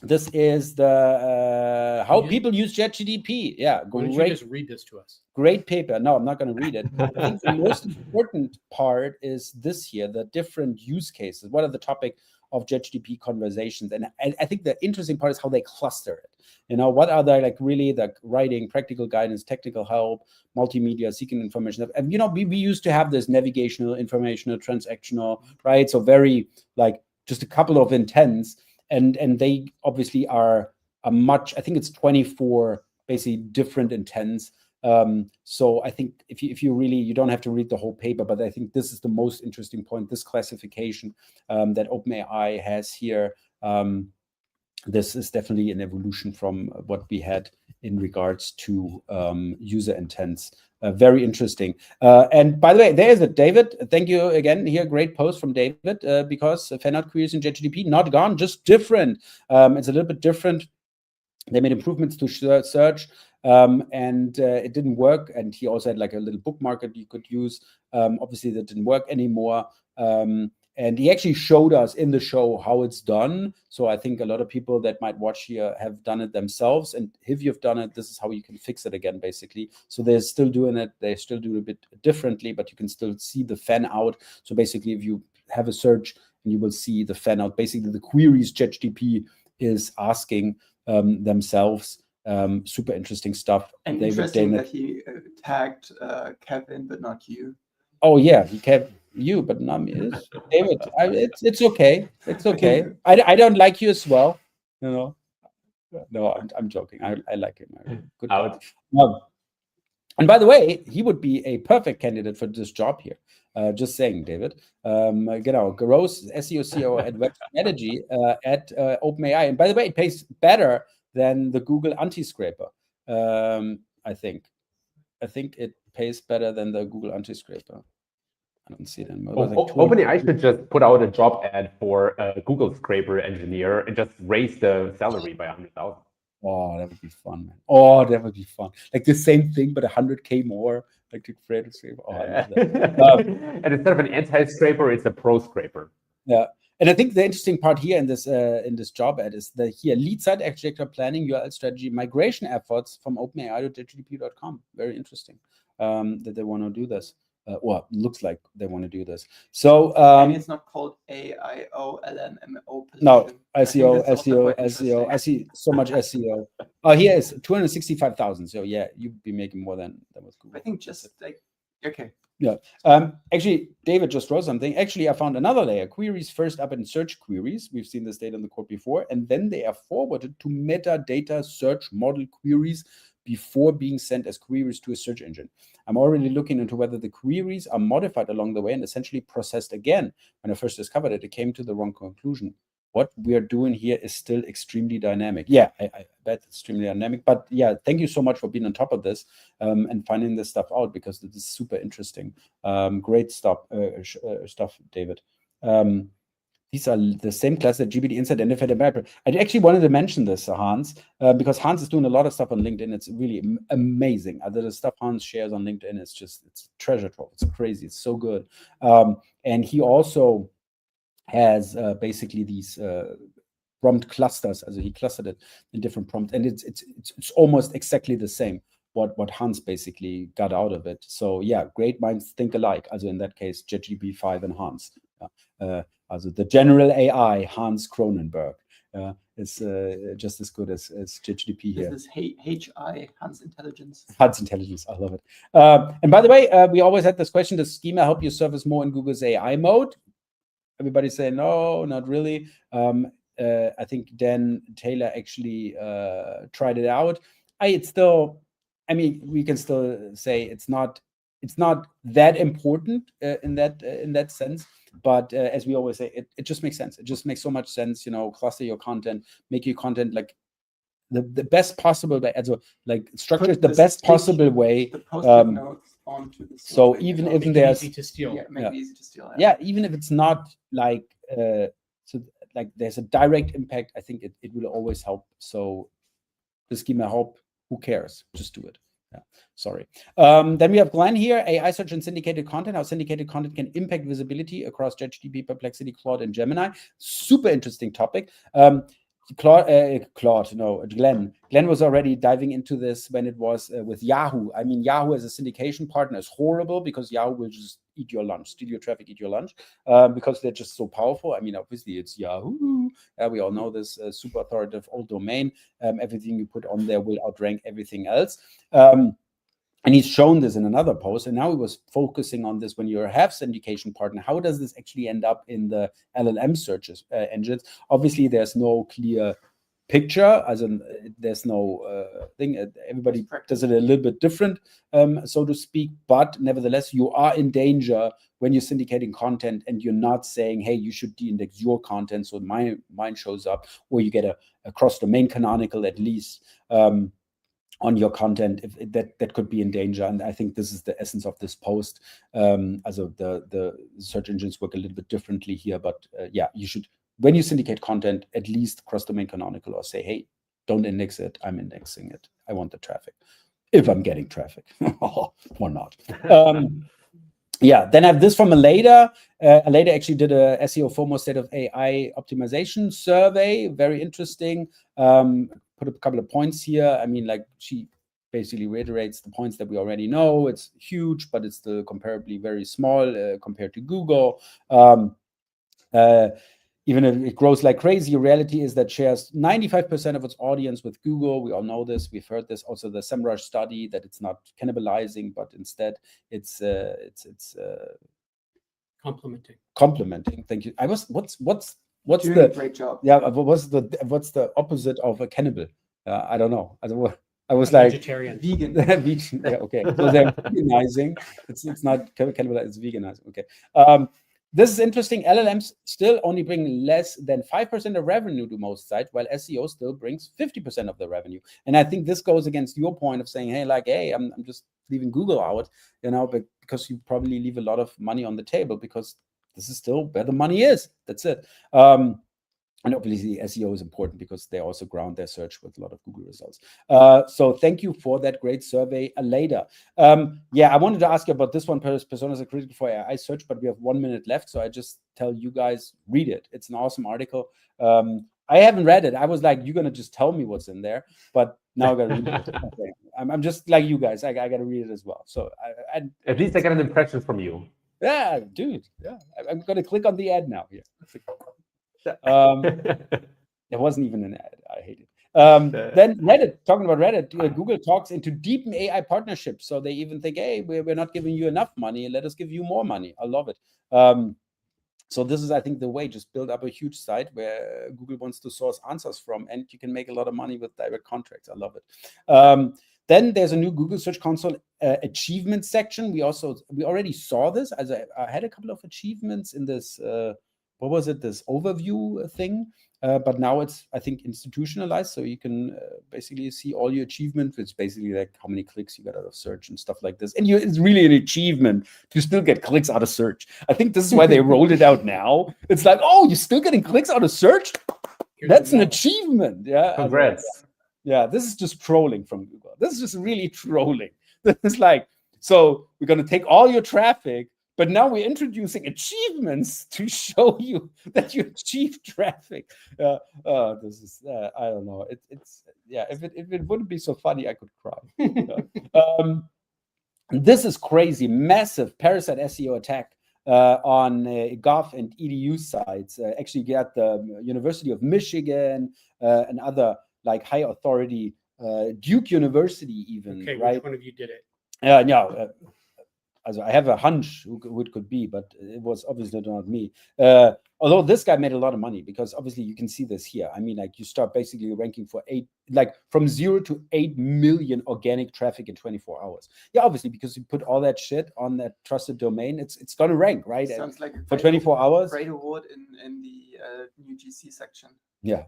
This is the how people use ChatGPT. Yeah, why don't you just read this to us? Great paper. No, I'm not going to read it. I think the most important part is this here: the different use cases. What are the topic of ChatGPT conversations? And I think the interesting part is how they cluster it. What are they like really the writing, practical guidance, technical help, multimedia, seeking information. And we used to have this navigational, informational, transactional, right? So very like just a couple of intents. And they obviously are I think it's 24 basically different intents. So I think if you really, you don't have to read the whole paper, but I think this is the most interesting point, this classification that OpenAI has here. This is definitely an evolution from what we had in regards to user intents. Very interesting. And by the way, there's it, David. Thank you again. Here, great post from David, because fan out queries in ChatGPT not gone, just different. It's a little bit different. They made improvements to search, and it didn't work. And he also had like a little bookmark that you could use. Obviously, that didn't work anymore. And he actually showed us in the show how it's done. So I think a lot of people that might watch here have done it themselves. And if you've done it, this is how you can fix it again, basically. So they're still doing it. They still do it a bit differently, but you can still see the fan out. So basically, if you have a search, and you will see the fan out, basically the queries ChatGPT is asking themselves. Super interesting stuff. And interesting that he tagged Kevin, but not you. Oh yeah, he kept you, but not me. David, it's okay. It's okay. I don't like you as well. No, I'm joking. I like him. Good out. And by the way, he would be a perfect candidate for this job here. Just saying, David. Gross SEO CO at web strategy at OpenAI. And by the way, it pays better than the Google anti-scraper. I think it pays better than the Google anti-scraper. I don't see it anymore. OpenAI should just put out a job ad for a Google scraper engineer and just raise the salary by 100,000. Oh, that would be fun, man. Oh, that would be fun. Like the same thing, but 100K more, like to create a scraper. Oh, I love that. And instead of an anti-scraper, it's a pro scraper. Yeah. And I think the interesting part here in this job ad is that here lead site architecture planning, URL strategy, migration efforts from OpenAI to JGDP.com. Very interesting that they want to do this. Well, looks like they want to do this. So and it's not called AIO LMMO position. no, SEO, I think that's also SEO, quite SEO. I interesting. see so much SEO. Oh, here is 265,000. So yeah, you'd be making more than with Google. I think just like, okay. Yeah. Actually, David just wrote something. Actually, I found another layer. Queries first up in search queries. We've seen this data in the code before. And then they are forwarded to metadata search model queries before being sent as queries to a search engine. I'm already looking into whether the queries are modified along the way and essentially processed again. When I first discovered it, it came to the wrong conclusion. What we are doing here is still extremely dynamic. Yeah, I bet it's extremely dynamic. But yeah, thank you so much for being on top of this and finding this stuff out, because this is super interesting. Great stuff, David. These are the same class that GPT Insight identified in Mapper. I actually wanted to mention this, Hans, because Hans is doing a lot of stuff on LinkedIn. It's really amazing. The stuff Hans shares on LinkedIn is just, it's treasure trove. It's crazy. It's so good. And he also has basically these prompt clusters. Also he clustered it in different prompts, and it's almost exactly the same what Hans basically got out of it. So yeah, great minds think alike. Also in that case, JGB5 and Hans. Also the general AI, Hans Cronenberg, is just as good as JGDP here. This is HI, Hans Intelligence. Hans Intelligence, I love it. And by the way, we always had this question, does schema help you surface more in Google's AI mode? Everybody say, no, not really. I think Dan Taylor actually tried it out. I mean, we can still say it's not that important in that sense. But as we always say, it just makes sense. It just makes so much sense, you know, cluster your content, make your content like the best possible way, also like structure it the best possible way. The post-it notes onto the so even if there's easy to steal. yeah, make it easy to steal. Yeah, even if it's not like so like there's a direct impact, I think it will always help. So the schema help, who cares? Just do it. Yeah, sorry. Then we have Glenn here, AI search and syndicated content, how syndicated content can impact visibility across JetGPT, Perplexity, Claude, and Gemini. Super interesting topic. Glenn was already diving into this when it was with Yahoo. I mean, Yahoo as a syndication partner is horrible because Yahoo will just eat your lunch, steal your traffic, eat your lunch, because they're just so powerful. I mean, obviously it's Yahoo. We all know this super authoritative old domain. Everything you put on there will outrank everything else. And he's shown this in another post, and now he was focusing on this when you have syndication partner. How does this actually end up in the LLM searches engines? Obviously, there's no clear picture, as in there's no thing. Everybody does it a little bit different, so to speak. But nevertheless, you are in danger when you're syndicating content and you're not saying, hey, you should de-index your content so mine shows up, or you get a cross-domain canonical at least. On your content, if that could be in danger. And I think this is the essence of this post. Also the search engines work a little bit differently here, but yeah, you should, when you syndicate content, at least cross-domain canonical, or say, hey, don't index it, I'm indexing it. I want the traffic, if I'm getting traffic, or not. Yeah, then I have this from Aleda. Aleda actually did a SEO FOMO State of AI optimization survey. Very interesting. Put a couple of points here. I mean, like she basically reiterates the points that we already know. It's huge, but it's still comparably very small compared to Google. Even if it grows like crazy, reality is that shares 95% of its audience with Google. We all know this. We've heard this. Also, the SEMrush study that it's not cannibalizing, but instead it's complementing. Thank you. What's doing the a great job? Yeah, what's the opposite of a cannibal? I don't know. I was like vegetarian. Vegan. Vegan. Yeah, okay. So they're veganizing. It's not cannibal. It's veganizing. Okay. This is interesting. LLMs still only bring less than 5% of revenue to most sites, while SEO still brings 50% of the revenue. And I think this goes against your point of saying, hey, I'm just leaving Google out, you know, but because you probably leave a lot of money on the table, because this is still where the money is. That's it. And obviously SEO is important because they also ground their search with a lot of Google results. So thank you for that great survey, Aleda. Yeah, I wanted to ask you about this one. Personas are critical for AI search, but we have 1 minute left. So I just tell you guys, read it. It's an awesome article. I haven't read it. I was like, you're gonna just tell me what's in there, but now I gotta read it. Okay. I'm just like you guys. I gotta read it as well. So at least I get an impression from you. Yeah, dude. Yeah, I'm gonna click on the ad now. Yeah. There wasn't even an ad. I hate it. Then Reddit, talking about Reddit, Google talks into deepen AI partnerships. So they even think, hey, we're not giving you enough money. Let us give you more money. I love it. So this is, I think, the way. Just build up a huge site where Google wants to source answers from, and you can make a lot of money with direct contracts. I love it. Then there's a new Google Search Console achievement section. We already saw this, as I had a couple of achievements in this. What was it? This overview thing. But now it's, I think, institutionalized, so you can basically see all your achievements. It's basically like how many clicks you got out of search and stuff like this. And it's really an achievement to still get clicks out of search. I think this is why they rolled it out now. It's like, oh, you're still getting clicks out of search? That's an achievement. Yeah. Congrats. Yeah, this is just trolling from Google. This is just really trolling. This is like, so we're going to take all your traffic, but now we're introducing achievements to show you that you achieved traffic. This is, I don't know. It's yeah. If it wouldn't be so funny, I could cry. This is crazy, massive parasite SEO attack on Gov and EDU sites. Actually, got the University of Michigan and other like high authority, Duke University even. Okay, right? Which one of you did it? Yeah. Also, I have a hunch who it could be, but it was obviously not me. Although this guy made a lot of money, because obviously you can see this here. I mean, like, you start basically ranking for from 0 to 8 million organic traffic in 24 hours. Yeah, obviously, because you put all that shit on that trusted domain, it's going to rank, right? Sounds like for 24 hours. Great award in the new GC section. Yeah.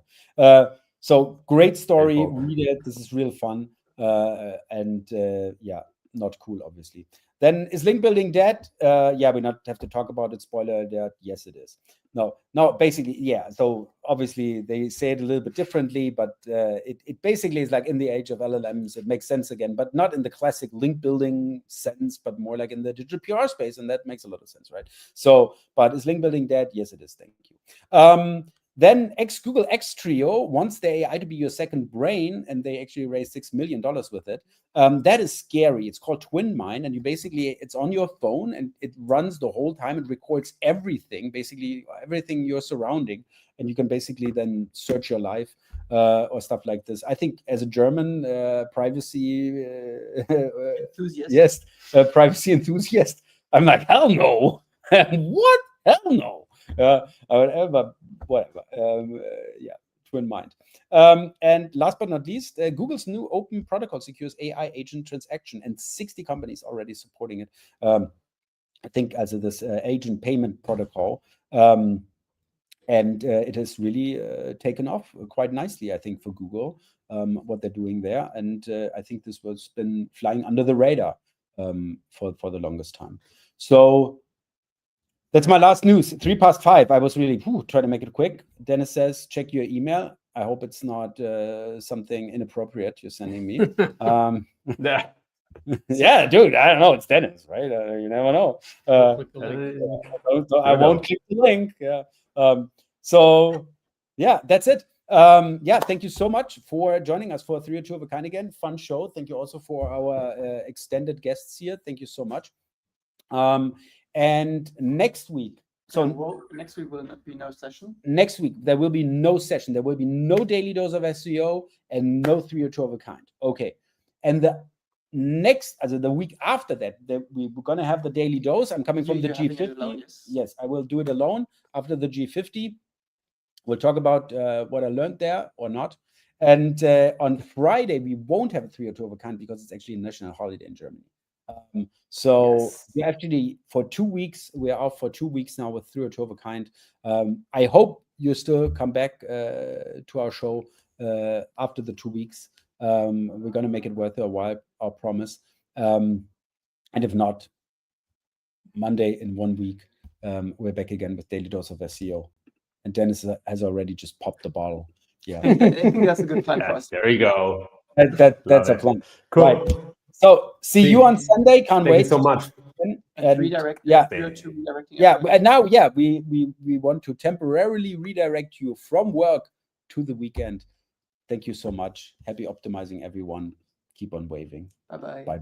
So great story. Read it. This is real fun. Yeah, not cool, obviously. Then is link building dead? Yeah, we not have to talk about it. Spoiler alert. Yes, it is. No, basically, yeah. So obviously they say it a little bit differently, but it basically is like in the age of LLMs, it makes sense again, but not in the classic link building sense, but more like in the digital PR space, and that makes a lot of sense, right? So, but is link building dead? Yes, it is. Thank you. Then Google X Trio wants the AI to be your second brain, and they actually raised $6 million with it. That is scary. It's called Twin Mind, and it's on your phone, and it runs the whole time. It records everything, basically everything you're surrounding, and you can basically then search your life or stuff like this. I think as a German privacy enthusiast, privacy enthusiast, I'm like, hell no. What? Hell no. Whatever. Yeah, Twin Mind. And last but not least, Google's new open protocol secures AI agent transaction, and 60 companies already supporting it. I think as this agent payment protocol, and it has really taken off quite nicely, I think, for Google, what they're doing there. And I think this was been flying under the radar for the longest time. So that's my last news. 5:03. I was really trying to make it quick. Dennis says, check your email. I hope it's not something inappropriate you're sending me. Yeah, dude, I don't know. It's Dennis, right? You never know. I won't click the link. Yeah. So, yeah, that's it. Yeah, thank you so much for joining us for 302 of a Kind again. Fun show. Thank you also for our extended guests here. Thank you so much. And next week, next week will be no session. Next week there will be no session. There will be no daily dose of SEO and no 302 of a Kind. Okay, and the week after that, we're gonna have the daily dose. I'm coming from the G50. Alone, yes, I will do it alone after the G50. We'll talk about what I learned there or not. And on Friday we won't have a 302 of a Kind because it's actually a national holiday in Germany. We actually, for 2 weeks, we are off for 2 weeks now with 302 of a Kind. I hope you still come back to our show after the 2 weeks. We're going to make it worth a while, I promise. And if not, Monday in 1 week, we're back again with Daily Dose of SEO. And Dennis has already just popped the bottle. Yeah. I think that's a good plan for us. There you go. That's a plan. Cool. Right. So see you on Sunday. Can't wait. Thank you so much. And redirect. yeah, To redirecting. yeah, and now, yeah, we want to temporarily redirect you from work to the weekend. Thank you so much. Happy optimizing, everyone. Keep on waving. Bye-bye. Bye-bye.